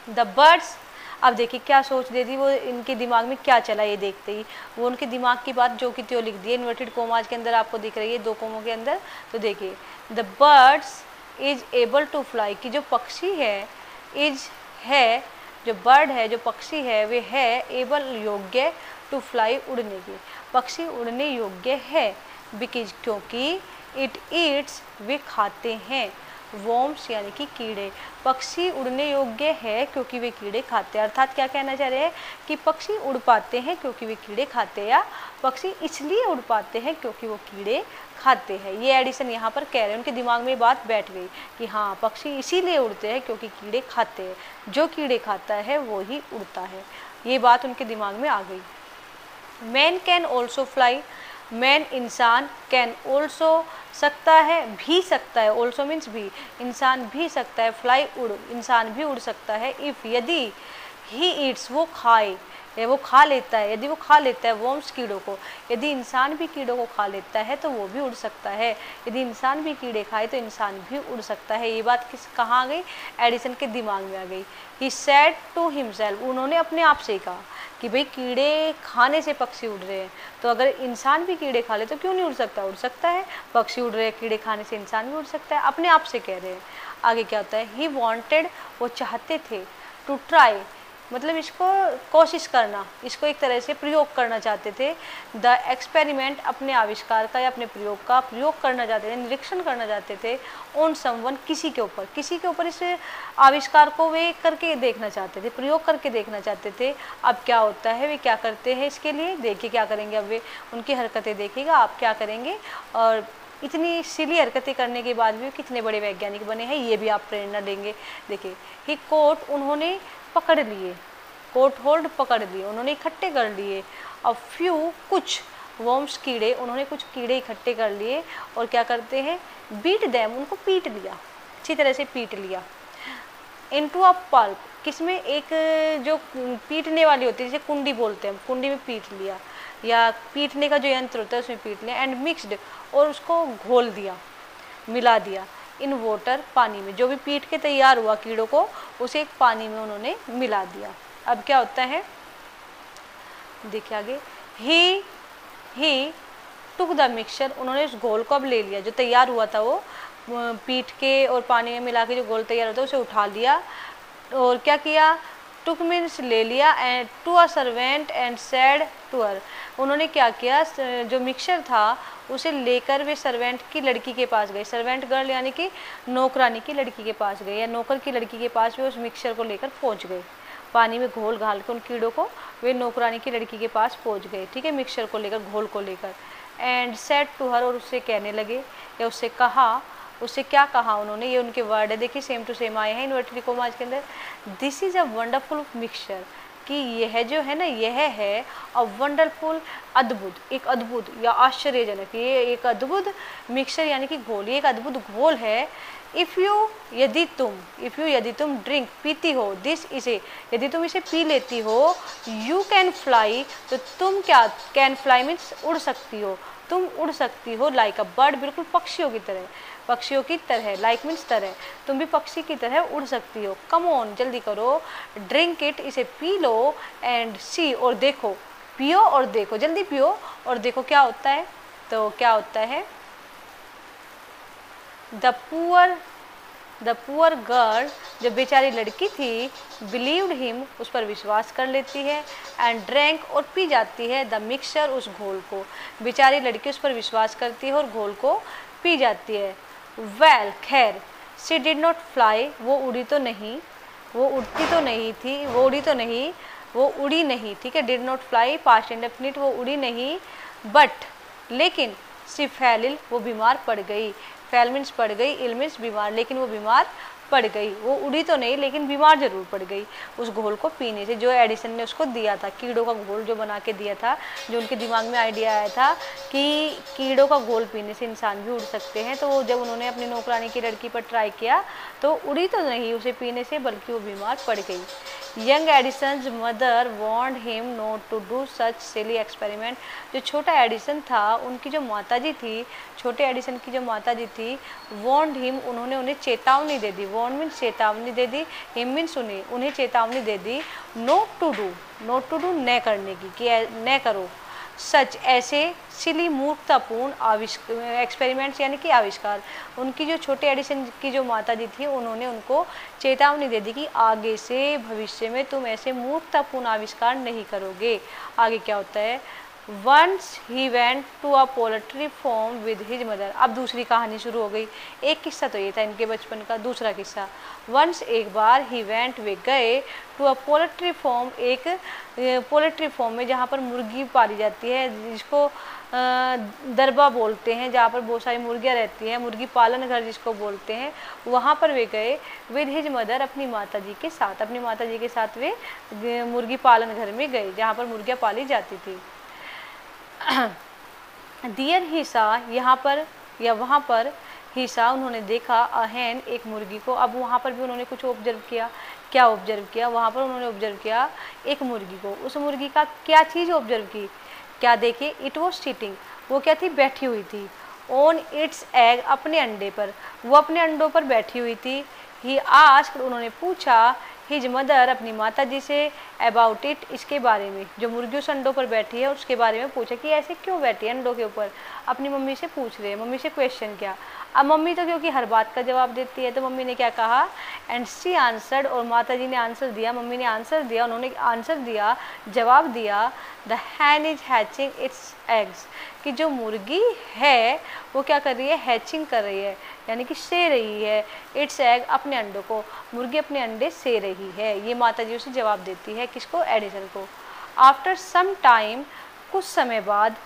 द बर्ड्स, अब देखिए क्या सोच दे दी वो, इनके दिमाग में क्या चला ये देखते ही, वो उनके दिमाग की बात जो कि त्यों लिख दी है। इन्वर्टेड कोमाज के अंदर आपको दिख रही है, 2 कोमों के अंदर। तो देखिए the birds is able to fly, कि जो पक्षी है, इज है, जो बर्ड है, जो पक्षी है, वे है एबल योग्य, टू फ्लाई उड़ने के, पक्षी उड़ने योग्य है। बिकॉज क्योंकि इट ईट्स, वे खाते हैं, वॉर्म्स यानी कि कीड़े, पक्षी उड़ने योग्य है क्योंकि वे कीड़े खाते हैं। अर्थात क्या कहना चाह रहे हैं कि पक्षी उड़ पाते हैं क्योंकि वे कीड़े खाते हैं, या पक्षी इसलिए उड़ पाते हैं क्योंकि वो कीड़े खाते हैं। ये एडिसन यहाँ पर कह रहे हैं, उनके दिमाग में बात बैठ गई कि हाँ पक्षी इसीलिए उड़ते हैं क्योंकि कीड़े खाते हैं, जो कीड़े खाता है वो ही उड़ता है। ये बात उनके दिमाग में आ गई। Man can also fly, man इंसान, कैन ऑल्सो सकता है, भी सकता है, ऑल्सो मीन्स भी, इंसान भी सकता है, फ्लाई उड़, इंसान भी उड़ सकता है। इफ़ यदि ही ईट्स, वो खाए, वो खा लेता है, यदि वो खा लेता है वॉर्म्स कीड़ों को, यदि इंसान भी कीड़ों को खा लेता है तो वो भी उड़ सकता है, यदि इंसान भी कीड़े खाए तो इंसान भी उड़ सकता है। ये बात कहाँ आ गई, एडिसन के दिमाग में आ गई। ही सेड टू हिमसेल्फ, उन्होंने अपने आप से कहा कि भाई कीड़े खाने से पक्षी उड़ रहे हैं, तो अगर इंसान भी कीड़े खा ले तो क्यों नहीं उड़ सकता, उड़ सकता है, पक्षी उड़ रहे हैं, कीड़े खाने से इंसान भी उड़ सकता है, अपने आप से कह रहे हैं। आगे क्या होता है, ही वॉन्टेड, वो चाहते थे, टू ट्राई, मतलब इसको कोशिश करना, इसको एक तरह से प्रयोग करना चाहते थे, द एक्सपेरिमेंट, अपने आविष्कार का या अपने प्रयोग का प्रयोग करना चाहते थे, निरीक्षण करना चाहते थे, ऑन समवन, किसी के ऊपर, किसी के ऊपर इस आविष्कार को वे करके देखना चाहते थे, प्रयोग करके देखना चाहते थे। अब क्या होता है, वे क्या करते हैं इसके लिए, देखिए क्या करेंगे, अब वे उनकी हरकतें देखिएगा आप क्या करेंगे, और इतनी सिली हरकतें करने के बाद भी कितने बड़े वैज्ञानिक बने हैं ये भी आप प्रेरणा देंगे। देखिए ही कोट, उन्होंने पकड़ लिए, कोट होल्ड पकड़ लिए, उन्होंने इकट्ठे कर लिए, अब फ्यू, कुछ, वॉर्म्स कीड़े, उन्होंने कुछ कीड़े इकट्ठे कर लिए और क्या करते हैं, बीट दैम, उनको पीट लिया, अच्छी तरह से पीट लिया, इनटू अ पल्प, किसमें, एक जो पीटने वाली होती है जैसे कुंडी बोलते हैं, कुंडी में पीट लिया, या पीटने का जो यंत्र होता है उसमें पीट लिया, एंड मिक्सड, और उसको घोल दिया, मिला दिया, इन वाटर, पानी में, जो भी पीट के तैयार हुआ कीड़ों को उसे एक पानी में उन्होंने मिला दिया। अब क्या होता है, देखिए आगे, ही टुक द मिक्सचर, उन्होंने उस घोल को अब ले लिया, जो तैयार हुआ था वो पीट के और पानी में मिला के जो घोल तैयार होता है उसे उठा लिया, और क्या किया, टुक मीन्स ले लिया, and to a servant and said to her, उन्होंने क्या किया, जो मिक्सचर था उसे लेकर वे सर्वेंट की लड़की के पास गए, सर्वेंट गर्ल यानी कि नौकरानी की लड़की के पास गए, या नौकर की लड़की के पास वे उस मिक्सचर को लेकर पहुंच गए, पानी में घोल घाल के उन कीड़ों को वे नौकरानी की लड़की के पास पहुंच गए, ठीक है, मिक्सचर को लेकर, घोल को लेकर, एंड सेड टू हर, और उससे कहने लगे या उससे कहा, उससे क्या कहा उन्होंने, ये उनके वर्ड है, देखिए सेम टू सेम आए हैं इन्वर्टेड कॉमास के अंदर, this is a wonderful mixture, कि यह जो है ना, यह है अ वंडरफुल, अद्भुत, एक अद्भुत या आश्चर्यजनक, ये एक अद्भुत मिक्सचर यानी कि घोल, ये एक अद्भुत घोल है। इफ़ यू, यदि तुम ड्रिंक, पीती हो, दिस, इसे, यदि तुम इसे पी लेती हो, यू कैन फ्लाई, तो तुम क्या, कैन फ्लाई मीन्स उड़ सकती हो, तुम उड़ सकती हो, लाइक अ बर्ड, बिल्कुल पक्षियों की तरह, पक्षियों की तरह, लाइक मीन्स तरह, तुम भी पक्षी की तरह उड़ सकती हो, कम ऑन, जल्दी करो, ड्रिंक इट, इसे पी लो, एंड सी, और देखो, पियो और देखो, जल्दी पियो और देखो क्या होता है। तो क्या होता है, द पुअर गर्ल, जो बेचारी लड़की थी, बिलीव्ड हिम, उस पर विश्वास कर लेती है, एंड ड्रैंक, और पी जाती है, द मिक्सचर, उस घोल को, बेचारी लड़की उस पर विश्वास करती है और घोल को पी जाती है। वेल, खैर, शी डिड नॉट फ्लाई, वो उड़ी तो नहीं, वो उड़ती तो नहीं थी, वो उड़ी तो नहीं, वो उड़ी नहीं, ठीक है, did not fly, past indefinite, वो उड़ी नहीं, बट, लेकिन, शी फेल, वो बीमार पड़ गई, फेल मीन्स पड़ गई, इल मीन्स बीमार, लेकिन वो बीमार पड़ गई, वो उड़ी तो नहीं लेकिन बीमार जरूर पड़ गई उस घोल को पीने से, जो एडिसन ने उसको दिया था, कीड़ों का घोल जो बना के दिया था, जो उनके दिमाग में आइडिया आया था कि कीड़ों का घोल पीने से इंसान भी उड़ सकते हैं। तो जब उन्होंने अपनी नौकरानी की लड़की पर ट्राई किया तो उड़ी तो नहीं उसे पीने से, बल्कि वो बीमार पड़ गई। Young Edison's mother wanted him not to do such silly experiment, जो छोटा एडिसन था उनकी जो माताजी थी, छोटे एडिसन की जो माताजी थी, वॉन्ड हिम, उन्होंने उन्हें चेतावनी दे दी, वॉर्न मीन्स चेतावनी दे दी, हिम मीन्स उन्हें चेतावनी दे दी, नोट टू डू न करने की, कि न करो, सच ऐसे सिली मूर्खतापूर्ण एक्सपेरिमेंट्स यानी कि आविष्कार। उनकी जो छोटे एडिसन की जो माता जी थी उन्होंने उनको चेतावनी दे दी कि आगे से भविष्य में तुम ऐसे मूर्खतापूर्ण आविष्कार नहीं करोगे। आगे क्या होता है, Once he went to a poultry farm with his mother। अब दूसरी कहानी शुरू हो गई। एक किस्सा तो ये था इनके बचपन का, दूसरा किस्सा once एक बार he went वे गए to a poultry farm, एक पोल्ट्री फार्म में जहाँ पर मुर्गी पाली जाती है, जिसको दरबा बोलते हैं, जहाँ पर बहुत सारी मुर्गियाँ रहती हैं, मुर्गी पालन घर जिसको बोलते हैं, वहाँ पर वे गए विद हिज मदर, अपनी माता जी के साथ। अपनी माता जी के साथ वे मुर्गी पालन घर में गए जहाँ पर मुर्गियाँ पाली जाती थी। दियर हिस्सा, यहाँ पर या वहाँ पर हिस्सा उन्होंने देखा अहन, एक मुर्गी को। अब वहाँ पर भी उन्होंने कुछ ऑब्जर्व किया। क्या ऑब्जर्व किया, वहाँ पर उन्होंने ऑब्जर्व किया एक मुर्गी को। उस मुर्गी का क्या चीज़ ऑब्जर्व की, क्या देखे, इट वॉज सिटिंग, वो क्या थी, बैठी हुई थी, ऑन इट्स एग, अपने अंडे पर, वो अपने अंडों पर बैठी हुई थी। ही आस्क्ड, उन्होंने पूछा हिज मदर, अपनी माता जी से, अबाउट इट, इसके बारे में, जो मुर्गी उस अंडों पर बैठी है उसके बारे में पूछा कि ऐसे क्यों बैठी है अंडों के ऊपर। अपनी मम्मी से पूछ रहे हैं, मम्मी से क्वेश्चन किया। अब मम्मी तो क्योंकि हर बात का जवाब देती है, तो मम्मी ने क्या कहा, एंड शी आंसर्ड, और माता जी ने आंसर दिया, मम्मी ने आंसर दिया, उन्होंने आंसर दिया, जवाब दिया, the Hahn is hatching it's eggs, कि जो मुर्गी है वो क्या कर रही है, हैचिंग कर रही है, यानी कि से रही है, इट्स एग, अपने अंडों को, मुर्गी अपने अंडे से रही है। ये माता जी उसे जवाब देती है, किसको, एडिसन को। आफ्टर सम टाइम, कुछ समय बाद,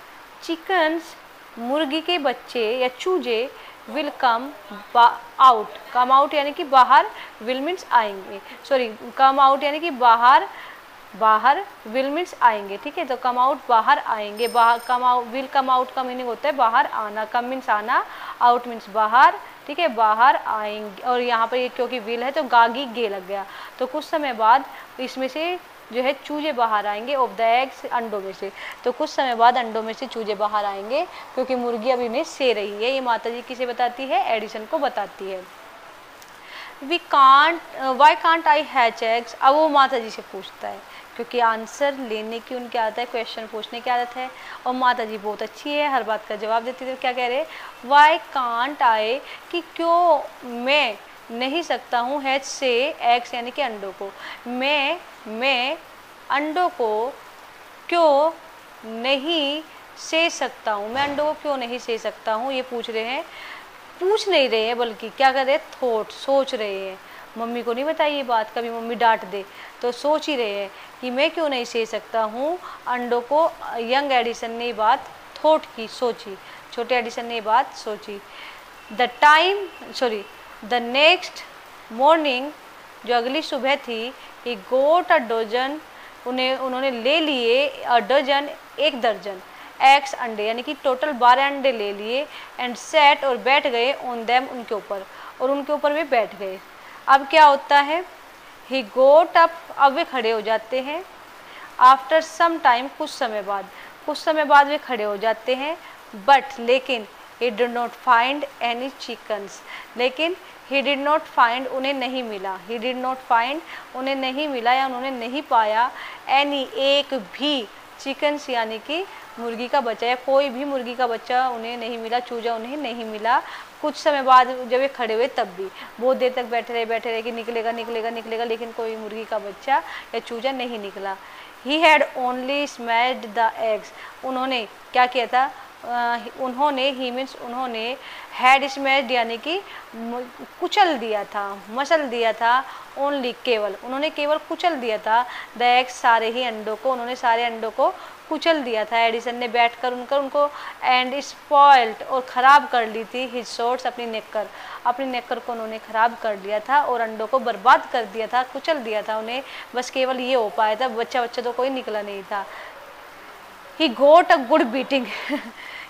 चिकन्स, मुर्गी के बच्चे या चूजे, will come out, come out यानी कि बाहर, विल मीन्स आएंगे, सॉरी कम आउट यानी कि बाहर, बाहर, विल मीन्स आएंगे, ठीक है। तो कम आउट बाहर आएंगे, बाहर, come out, will come out का मीनिंग होता है बाहर आना, कम मीन्स आना, आउट मीन्स बाहर, ठीक है, बाहर आएंगे। और यहाँ पर ये क्योंकि विल है तो गागी गे लग गया। तो कुछ समय बाद इसमें से जो है चूजे बाहर आएंगे, ऑफ द एग्स, अंडों में से। तो कुछ समय बाद अंडों में से चूजे बाहर आएंगे, क्योंकि मुर्गी अभी इन्हें से रही है। ये माता जी किसे बताती है, एडिसन को बताती है। We can't, why can't I hatch eggs, अब वो माता जी से पूछता है, क्योंकि आंसर लेने की उनकी आदत है, क्वेश्चन पूछने की आदत है, और माता जी बहुत अच्छी है, हर बात का जवाब देती है। तो क्या कह रहे, वाई कांट आई, कि क्यों मैं नहीं सकता हूँ, हैच से, एग्स यानी कि अंडों को, मैं अंडों को क्यों नहीं से सकता हूँ, मैं अंडों को क्यों नहीं से सकता हूँ। ये पूछ रहे हैं, पूछ नहीं रहे हैं बल्कि क्या कर रहे हैं, थॉट, सोच रहे हैं। मम्मी को नहीं बताई ये बात, कभी मम्मी डांट दे तो सोच ही रहे हैं कि मैं क्यों नहीं से सकता हूँ अंडों को। यंग एडिसन ने ये बात थॉट की, सोची, छोटे एडिसन ने ये बात सोची। द नेक्स्ट मॉर्निंग, जो अगली सुबह थी, ही गोट अ डजन, उन्होंने ले लिए, अ डजन, एक दर्जन, एग्स, अंडे, यानी कि टोटल 12 अंडे ले लिए, एंड सेट, और बैठ गए, ऑन देम, उनके ऊपर, और उनके ऊपर वे बैठ गए। अब क्या होता है, ही गोट अप, अब वे खड़े हो जाते हैं। आफ्टर सम टाइम, कुछ समय बाद वे खड़े हो जाते हैं। बट, लेकिन, he did not find any chickens, लेकिन ही डिड नॉट फाइंड, उन्हें नहीं मिला, ही डिड नॉट फाइंड, उन्हें नहीं मिला या उन्होंने नहीं पाया, एनी, एक भी, चिकन्स यानी कि मुर्गी का बच्चा, या कोई भी मुर्गी का बच्चा उन्हें नहीं मिला, चूजा उन्हें नहीं मिला। कुछ समय बाद जब ये खड़े हुए तब भी बहुत देर तक बैठे रहे कि निकलेगा, लेकिन कोई मुर्गी का बच्चा या चूजा नहीं निकला। He had only smashed the eggs, उन्होंने क्या किया था, उन्होंने, ही मीन्स उन्होंने, हैड स्मैश्ड यानी कि कुचल दिया था, मसल दिया था, ओनली, केवल, उन्होंने केवल कुचल दिया था, द एग्स, सारे ही अंडों को, उन्होंने सारे अंडों को कुचल दिया था। एडिसन ने बैठकर उनको, एंड स्पॉइल्ड, और ख़राब कर ली थी, हिज शॉर्ट्स, अपनी नेकर को उन्होंने ख़राब कर लिया था, और अंडों को बर्बाद कर दिया था, कुचल दिया था उन्हें, बस केवल ये हो पाया था, बच्चा तो कोई निकला नहीं था। ही गोट अ गुड बीटिंग,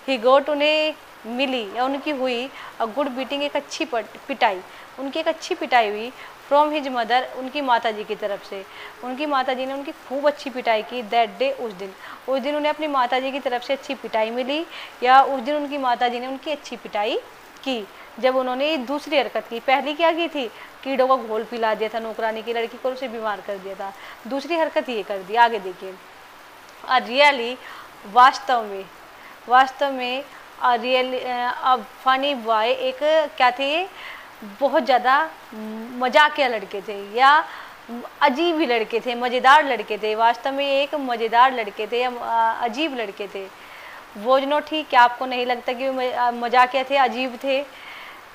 ही गोट, उन्हें मिली या उनकी हुई, अ गुड बीटिंग, एक अच्छी पिटाई, उनकी एक अच्छी पिटाई हुई, फ्रॉम हिज मदर, उनकी माता जी की तरफ से, उनकी माता जी ने उनकी खूब अच्छी पिटाई की। दैट डे, उस दिन उन्हें अपनी माता जी की तरफ से अच्छी पिटाई मिली, या उस दिन उनकी माता जी ने उनकी अच्छी पिटाई की। जब उन्होंने दूसरी हरकत की। पहली क्या की थी, कीड़ों का घोल पिला दिया था नौकरानी की लड़की को, उसे बीमार कर दिया था। दूसरी हरकत ये कर दी। आगे देखिए, रियली, वास्तव में रियली फनी बॉय, एक क्या थे, बहुत ज़्यादा मजाकिया लड़के थे या अजीब ही लड़के थे, मज़ेदार लड़के थे। वास्तव में एक मज़ेदार लड़के थे या अजीब लड़के थे। वो जो थी, क्या आपको नहीं लगता कि वो मजाकिया थे, अजीब थे?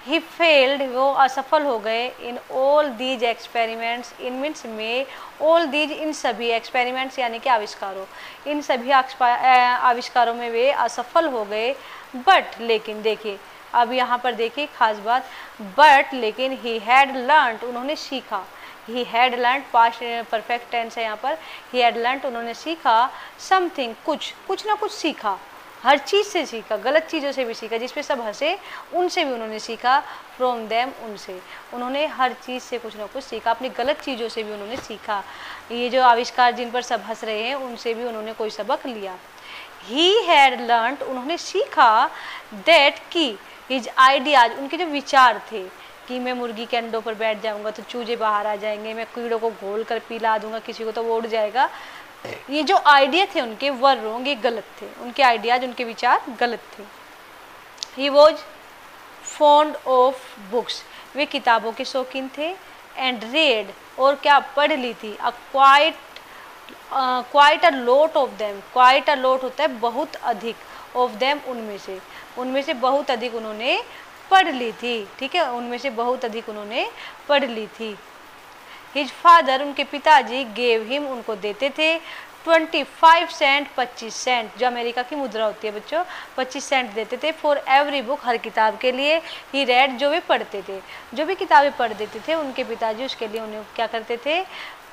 ही फेल्ड, वो असफल हो गए। In all these experiments, in means में, ऑल दीज, इन सभी एक्सपेरिमेंट्स यानी कि आविष्कारों, इन सभी आविष्कारों में वे असफल हो गए। बट, लेकिन देखिए, अब यहाँ पर देखिए खास बात, बट लेकिन ही हैड लर्नड, उन्होंने सीखा। He had learned, past perfect tense है यहाँ पर। ही हैड लर्नड, उन्होंने सीखा। समथिंग, कुछ ना कुछ सीखा। हर चीज़ से सीखा, गलत चीज़ों से भी सीखा, जिसपे सब हंसे उनसे भी उन्होंने सीखा। फ्रॉम देम, उनसे, उन्होंने हर चीज़ से कुछ ना कुछ सीखा, अपनी गलत चीज़ों से भी उन्होंने सीखा। ये जो आविष्कार जिन पर सब हंस रहे हैं, उनसे भी उन्होंने कोई सबक लिया। ही हैड लर्नड, उन्होंने सीखा। दैट, की, हिज आइडियाज, उनके जो विचार थे कि मैं मुर्गी के अंडों पर बैठ जाऊंगा तो चूजे बाहर आ जाएंगे, मैं कीड़ों को घोल कर पिला दूंगा किसी को तो वो उड़ जाएगा, ये जो आइडिया थे उनके वर रोंग, ये गलत थे। उनके आइडियाज, उनके विचार गलत थे। He was fond of books, वे किताबों के शौकीन थे। एंड रेड, और क्या पढ़ ली थी। Quite a lot of them, quite a lot होता है बहुत अधिक, ऑफ देम, उनमें से बहुत अधिक उन्होंने पढ़ ली थी। ठीक है, उनमें से बहुत अधिक उन्होंने पढ़ ली थी। हिज फादर, उनके पिताजी, गेव हिम, उनको देते थे 25 सेंट, 25 सेंट, जो अमेरिका की मुद्रा होती है बच्चों, 25 सेंट देते थे। फॉर एवरी बुक, हर किताब के लिए। ही रेड, जो वे पढ़ते थे, जो भी किताबें पढ़ देते थे उनके पिताजी उसके लिए उन्हें क्या करते थे,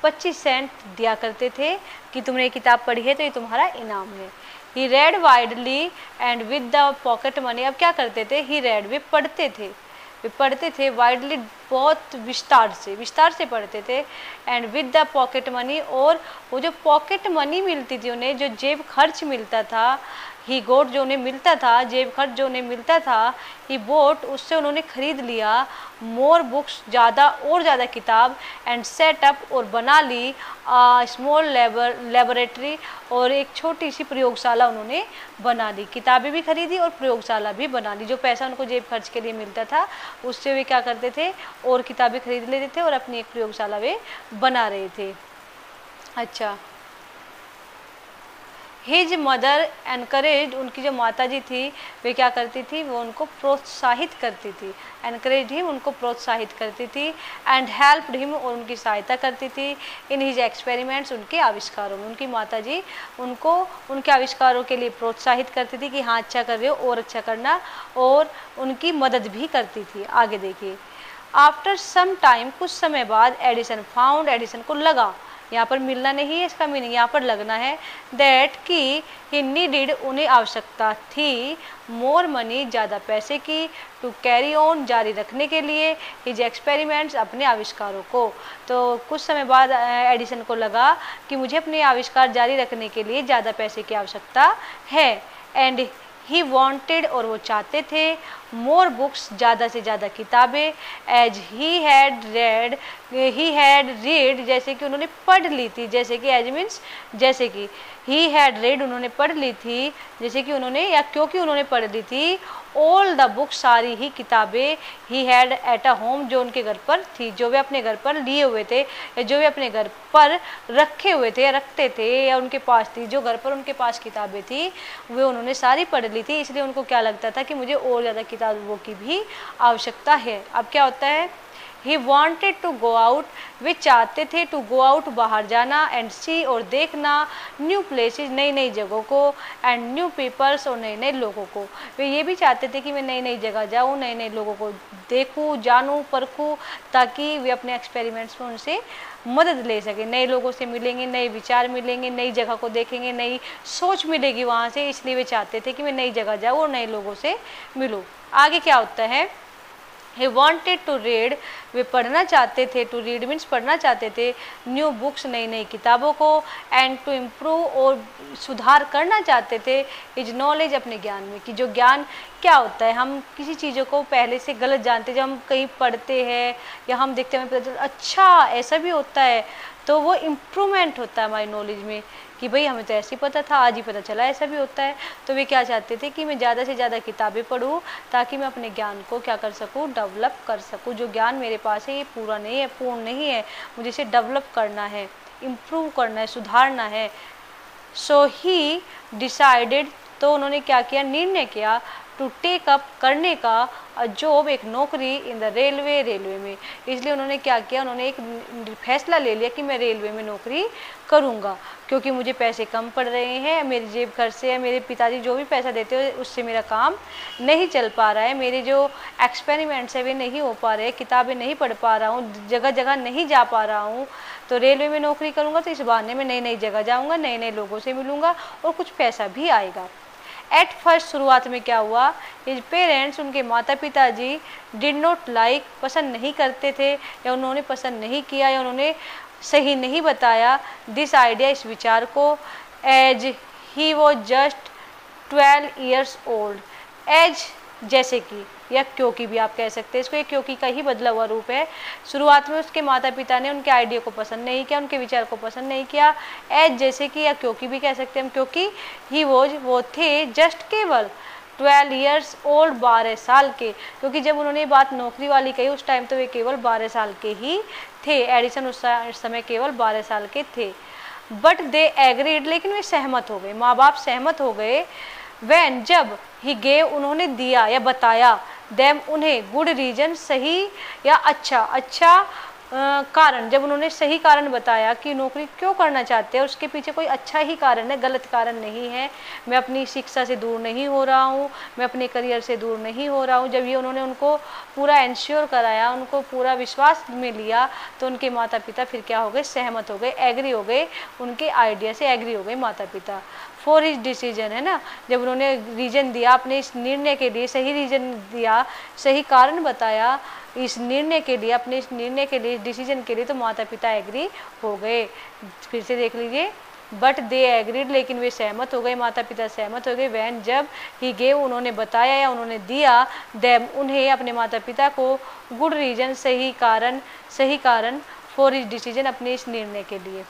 25 सेंट दिया करते थे कि तुमने ये किताब पढ़ी है तो ये तुम्हारा इनाम है। He read widely and with the pocket money, अब क्या करते थे, ही रेड, वे पढ़ते थे वाइडली, बहुत विस्तार से पढ़ते थे। And with the pocket money, और वो जो पॉकेट मनी मिलती थी उन्हें, जो जेब खर्च मिलता था, ही गोट, जो उन्हें मिलता था, जेब खर्च जो उन्हें मिलता था, ही बोट, उससे उन्होंने खरीद लिया। मोर बुक्स, ज़्यादा किताब। एंड सेटअप, और बना ली स्मॉल लेबोरेटरी, और एक छोटी सी प्रयोगशाला उन्होंने बना ली। किताबें भी खरीदी और प्रयोगशाला भी बना ली। जो पैसा उनको जेब खर्च के लिए मिलता था उससे वे क्या करते थे, और किताबें खरीद लेते थे और अपनी एक प्रयोगशाला वे बना रहे थे। अच्छा, हिज मदर एनकरेज, उनकी जो माता जी थी वे क्या करती थी, वो उनको प्रोत्साहित करती थी। एनकरेज हिम, उनको प्रोत्साहित करती थी। एंड हेल्प्ड हिम, और उनकी सहायता करती थी। इन हिज एक्सपेरिमेंट्स, उनके आविष्कारों में। उनकी माता जी उनको उनके आविष्कारों के लिए प्रोत्साहित करती थी कि हाँ अच्छा कर रहे हो और अच्छा करना, और उनकी मदद भी करती थी। आगे देखिए, आफ्टर सम टाइम, कुछ समय बाद, एडिसन फाउंड, एडिसन को लगा, यहाँ पर मिलना नहीं है इसका मीनिंग, यहाँ पर लगना है। दैट, की, ही नीडेड, उन्हें आवश्यकता थी। मोर मनी, ज़्यादा पैसे की। टू कैरी ऑन, जारी रखने के लिए। हिज एक्सपेरिमेंट्स, अपने आविष्कारों को। तो कुछ समय बाद एडिसन को लगा कि मुझे अपने आविष्कार जारी रखने के लिए ज़्यादा पैसे की आवश्यकता है। एंड ही वॉन्टेड, और वो चाहते थे। मोर बुक्स, ज़्यादा से ज़्यादा किताबें। एज ही हैड रीड, जैसे कि उन्होंने पढ़ ली थी। जैसे कि एज मीन्स जैसे कि, ही हैड रेड, उन्होंने पढ़ ली थी। जैसे कि उन्होंने या क्योंकि उन्होंने पढ़ ली थी। ऑल द बुक्स, सारी ही किताबें। He had at a home, जो उनके घर पर थी, जो वे अपने घर पर लिए हुए थे, या जो वे अपने घर पर रखे हुए थे या रखते थे, या उनके पास थी, जो घर पर उनके पास किताबें थी वे उन्होंने सारी पढ़ ली थी। इसलिए उनको क्या लगता था कि मुझे और ज़्यादा किताबों की भी आवश्यकता है। अब क्या होता है, he wanted to go out, वे चाहते थे टू गो आउट, बाहर जाना। एंड सी, और देखना। न्यू प्लेसेस, नई नई जगहों को। एंड न्यू पीपल्स, और नए नए लोगों को। वे ये भी चाहते थे कि मैं नई नई जगह जाऊँ, नए नए लोगों को देखूँ, जानूँ, परखूँ, ताकि वे अपने एक्सपेरिमेंट्स में उनसे मदद ले सकें। नए लोगों से मिलेंगे, नए विचार मिलेंगे, नई जगह को देखेंगे, नई सोच मिलेगी वहाँ से। इसलिए वे चाहते थे कि मैं नई जगह जाऊँ और नए लोगों से मिलूँ। आगे क्या होता है, he wanted to read, वे पढ़ना चाहते थे, to read means पढ़ना चाहते थे न्यू बुक्स, नई नई किताबों को, एंड टू इम्प्रूव और सुधार करना चाहते थे इज नॉलेज, अपने ज्ञान में, कि जो ज्ञान क्या होता है, हम किसी चीज़ों को पहले से गलत जानते, जब हम कहीं पढ़ते हैं या हम देखते हैं हमें पता चलता अच्छा ऐसा भी होता है, तो वो इम्प्रूवमेंट होता है हमारी नॉलेज में कि भाई हमें तो ऐसे ही पता था, आज ही पता चला ऐसा भी होता है। तो वे क्या चाहते थे कि मैं ज़्यादा से ज़्यादा किताबें पढूं ताकि मैं अपने ज्ञान को क्या कर सकूं, डेवलप कर सकूं। जो ज्ञान मेरे पास है ये पूरा नहीं है, पूर्ण नहीं है, मुझे इसे डेवलप करना है, इम्प्रूव करना है, सुधारना है। सो ही डिसाइडेड, तो उन्होंने क्या किया, निर्णय किया, टू टेक अप, करने का, जॉब, एक नौकरी, इन द रेलवे में। इसलिए उन्होंने क्या किया, उन्होंने एक फैसला ले लिया कि मैं रेलवे में नौकरी करूँगा, क्योंकि मुझे पैसे कम पड़ रहे हैं, मेरी जेब खर्च से, मेरे पिताजी जो भी पैसा देते हैं उससे मेरा काम नहीं चल पा रहा है, मेरे जो एक्सपेरिमेंट्स है वे नहीं हो पा रहे, किताबें नहीं पढ़ पा रहा हूँ, जगह जगह नहीं जा पा रहा हूँ। तो रेलवे में नौकरी करूँगा तो इस बहाने में नई नई जगह जाऊँगा, नए नए लोगों से मिलूँगा और कुछ पैसा भी आएगा। एट फर्स्ट, शुरुआत में क्या हुआ, हिज पेरेंट्स, उनके माता पिता जी, डिड नॉट लाइक, पसंद नहीं करते थे, या उन्होंने पसंद नहीं किया, या उन्होंने सही नहीं बताया दिस आइडिया, इस विचार को, as he was just 12 years old. As जैसे कि, या क्योंकि भी आप कह सकते हैं इसको, ये क्योंकि का ही बदला हुआ रूप है। शुरुआत में उसके माता पिता ने उनके आइडिया को पसंद नहीं किया, उनके विचार को पसंद नहीं किया। एज जैसे कि, या क्योंकि भी कह सकते हैं हम, क्योंकि ही वॉज, वो थे, जस्ट केवल 12 ईयर्स ओल्ड, 12 साल के, क्योंकि जब उन्होंने बात नौकरी वाली कही उस टाइम तो वे केवल 12 साल के ही थे। एडिसन उस समय केवल 12 साल के थे। बट दे एग्रीड, लेकिन वे सहमत हो गए, माँ बाप सहमत हो गए। वैन, जब, ही गेव, उन्होंने दिया या बताया, देम, उन्हें, गुड रीजन, सही या अच्छा कारण, जब उन्होंने सही कारण बताया कि नौकरी क्यों करना चाहते हैं, उसके पीछे कोई अच्छा ही कारण है, गलत कारण नहीं है, मैं अपनी शिक्षा से दूर नहीं हो रहा हूँ, मैं अपने करियर से दूर नहीं हो रहा हूँ। जब ये उन्होंने उनको पूरा इंश्योर कराया, उनको पूरा विश्वास में लिया, तो उनके माता पिता फिर क्या हो गए, सहमत हो गए, एग्री हो गए, उनके आइडिया से एग्री हो गए माता पिता। फॉर हिज डिसीजन, है ना, जब उन्होंने रीजन दिया अपने इस निर्णय के लिए, सही रीजन दिया, सही कारण बताया इस निर्णय के लिए, अपने इस निर्णय के लिए, डिसीजन के लिए, तो माता पिता एग्री हो गए। फिर से देख लीजिए, बट दे एग्रीड, लेकिन वे सहमत हो गए, माता पिता सहमत हो गए। वैन, जब, ही गेव, उन्होंने बताया या उन्होंने दिया, देम, उन्हें, अपने माता पिता को, गुड रीजन, सही कारण, फॉर हिज डिसीजन, अपने इस निर्णय के लिए।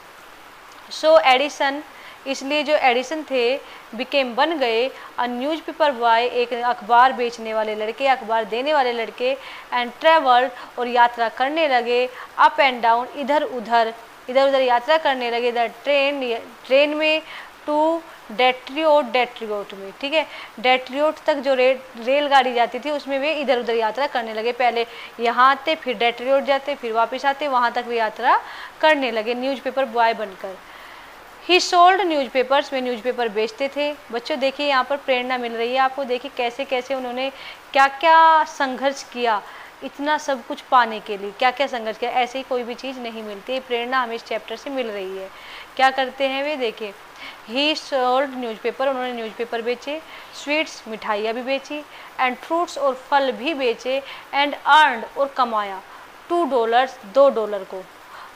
सो एडिसन, इसलिए जो एडिसन थे, बिकेम, बन गए, अ न्यूज़पेपर बॉय, एक अखबार बेचने वाले लड़के, अखबार देने वाले लड़के, एंड ट्रेवल्ड, और यात्रा करने लगे, अप एंड डाउन, इधर उधर यात्रा करने लगे, द ट्रेन में, टू डेट्रियोट में, ठीक है, डेट्रियोट तक जो रेलगाड़ी जाती थी उसमें वे इधर उधर यात्रा करने लगे। पहले यहाँ आते, फिर डेट्रियोट जाते, फिर वापस आते, वहाँ तक वे यात्रा करने लगे न्यूज़पेपर बॉय बनकर। ही सोल्ड न्यूज़पेपर्स, वे न्यूज़पेपर बेचते थे। बच्चों देखिए यहाँ पर प्रेरणा मिल रही है आपको, देखिए कैसे कैसे उन्होंने क्या क्या संघर्ष किया इतना सब कुछ पाने के लिए, क्या क्या संघर्ष किया। ऐसे ही कोई भी चीज़ नहीं मिलती, प्रेरणा हमें इस चैप्टर से मिल रही है। क्या करते हैं वे, देखिए, ही सोल्ड न्यूज़पेपर, उन्होंने न्यूज़पेपर बेचे, स्वीट्स, मिठाइयाँ भी बेची, एंड फ्रूट्स, और फल भी बेचे, एंड अर्नड, और कमाया, $2, $2 को,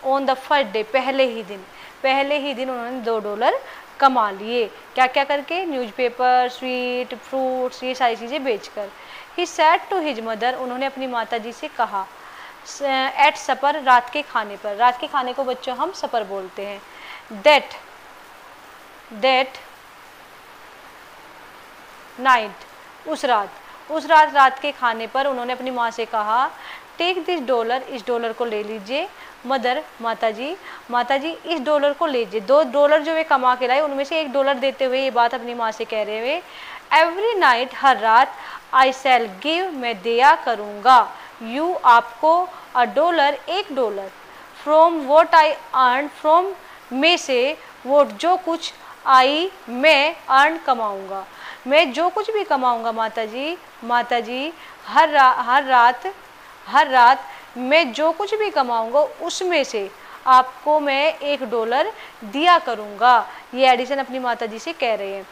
ऑन द फर्स्ट डे, पहले ही दिन उन्होंने $2 कमा लिए। क्या क्या करके, न्यूज़पेपर, स्वीट, फ्रूट्स, ये सारी चीज़ें बेचकर। ही सैड टू हिज मदर, उन्होंने अपनी माता जी से कहा, एट सपर, रात के खाने पर, रात के खाने को बच्चों हम सपर बोलते हैं, दैट नाइट, उस रात रात के खाने पर उन्होंने अपनी माँ से कहा, टेक दिस $, इस $, को ले लीजिए, मदर, माता जी, इस $, को लीजिए। $2 जो वे कमा के लाए उनमें से $1 देते हुए ये बात अपनी माँ से कह रहे हुए, एवरी नाइट, हर रात, आई शैल गिव, मैं दिया करूँगा, यू, आपको, $1, $1, from what I earn, from, में से, वोट, जो कुछ, आई, मैं, अर्न, कमाऊँगा, मैं जो कुछ भी कमाऊँगा माता जी, हर रात मैं जो कुछ भी कमाऊँगा उसमें से आपको मैं $1 दिया करूँगा। ये एडिसन अपनी माता जी से कह रहे हैं।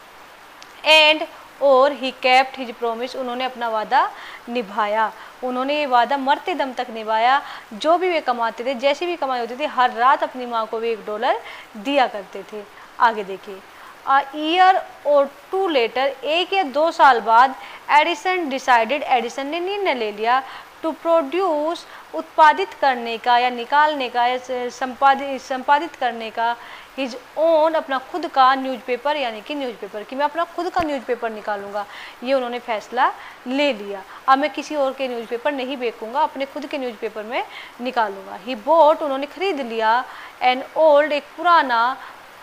एंड और ही केप्ट हिज प्रोमिस, उन्होंने अपना वादा निभाया। उन्होंने ये वादा मरते दम तक निभाया। जो भी वे कमाते थे, जैसी भी कमाई होती थी, हर रात अपनी माँ को वे $1 दिया करते थे। आगे देखिए, A year or two later, 1 या 2 साल बाद, एडिसन ने निर्णय ले लिया टू प्रोड्यूस, उत्पादित करने का या निकालने का या संपादित करने का, हिज ओन, अपना खुद का न्यूज़पेपर, यानी कि न्यूज़पेपर कि मैं अपना खुद का न्यूज़पेपर निकालूंगा। ये उन्होंने फैसला ले लिया। अब मैं किसी और के न्यूज़पेपर नहीं बेचूंगा, अपने खुद के न्यूज़पेपर में निकालूंगा। ही बोट, उन्होंने खरीद लिया, एन ओल्ड, एक पुराना,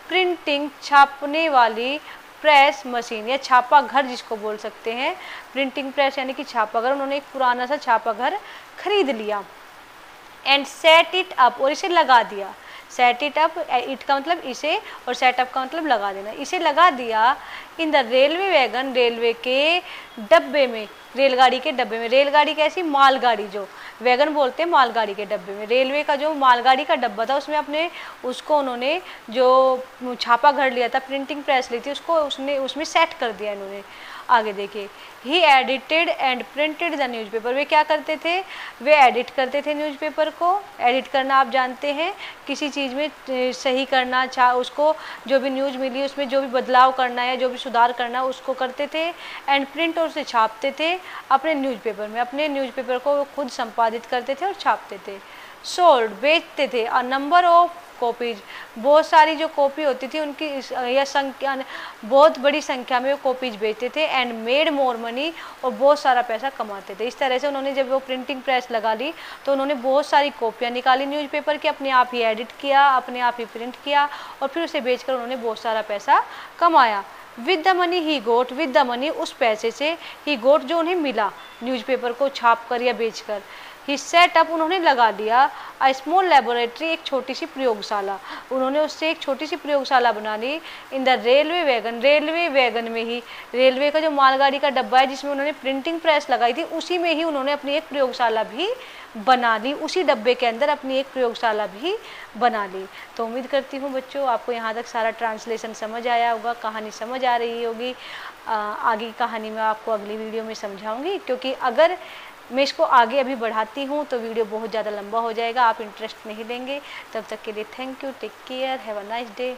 प्रिंटिंग, छापने वाली, प्रेस मशीन या छापा घर जिसको बोल सकते हैं, प्रिंटिंग प्रेस यानी कि छापा घर। उन्होंने एक पुराना सा छापा घर खरीद लिया। एंड सेट इट अप, और इसे लगा दिया। सेट इट अप, इट का मतलब इसे, और सेट अप का मतलब लगा देना। इसे लगा दिया इन द रेलवे वैगन, रेलवे के डब्बे में, रेलगाड़ी के डब्बे में। रेलगाड़ी कैसी? मालगाड़ी, जो वैगन बोलते हैं मालगाड़ी के डब्बे में। रेलवे का जो मालगाड़ी का डब्बा था उसमें अपने उसको उन्होंने जो छापा घर लिया था, प्रिंटिंग प्रेस ली थी, उसको उसमें सेट कर दिया इन्होंने। आगे देखिए, he edited and printed the newspaper, वे क्या करते थे? वे एडिट करते थे न्यूज़पेपर को। एडिट करना आप जानते हैं, किसी चीज़ में सही करना, उसको जो भी न्यूज़ मिली उसमें जो भी बदलाव करना है, जो भी सुधार करना, उसको करते थे। एंड प्रिंट, और उसे छापते थे अपने न्यूज़पेपर में। अपने न्यूज़पेपर को खुद संपादित करते थे और छापते थे। सोल्ड, बेचते थे। अ नंबर ऑफ कॉपीज, बहुत सारी जो कॉपी होती थी उनकी या संख्या, बहुत बड़ी संख्या में वो कॉपीज बेचते थे। एंड मेड मोर मनी, और बहुत सारा पैसा कमाते थे। इस तरह से उन्होंने जब वो प्रिंटिंग प्रेस लगा ली तो उन्होंने बहुत सारी कॉपियाँ निकाली न्यूज़पेपर की, अपने आप ही एडिट किया, अपने आप ही प्रिंट किया, और फिर उसे बेचकर उन्होंने बहुत सारा पैसा कमाया। With the money he got, with the money, उस पैसे से, ही गोट, जो उन्हें मिला न्यूज़पेपर को छाप कर या बेचकर। ही सेट अप, उन्होंने लगा लिया, अ स्मॉल लेबोरेटरी, एक छोटी सी प्रयोगशाला। उन्होंने उससे एक छोटी सी प्रयोगशाला बना ली। In the railway wagon, railway wagon में ही, रेलवे का जो मालगाड़ी का डब्बा है जिसमें उन्होंने प्रिंटिंग प्रेस लगाई थी, उसी में ही उन्होंने अपनी एक प्रयोगशाला भी बना ली। उसी डब्बे के अंदर अपनी एक प्रयोगशाला भी बना ली। तो उम्मीद करती हूँ बच्चों आपको यहाँ तक सारा ट्रांसलेशन समझ आया होगा, कहानी समझ आ रही होगी। आगे की कहानी मैं आपको अगली वीडियो में समझाऊंगी, क्योंकि अगर मैं इसको आगे अभी बढ़ाती हूँ तो वीडियो बहुत ज़्यादा लंबा हो जाएगा, आप इंटरेस्ट नहीं लेंगे। तब तक के लिए thank you, take care, have a nice day.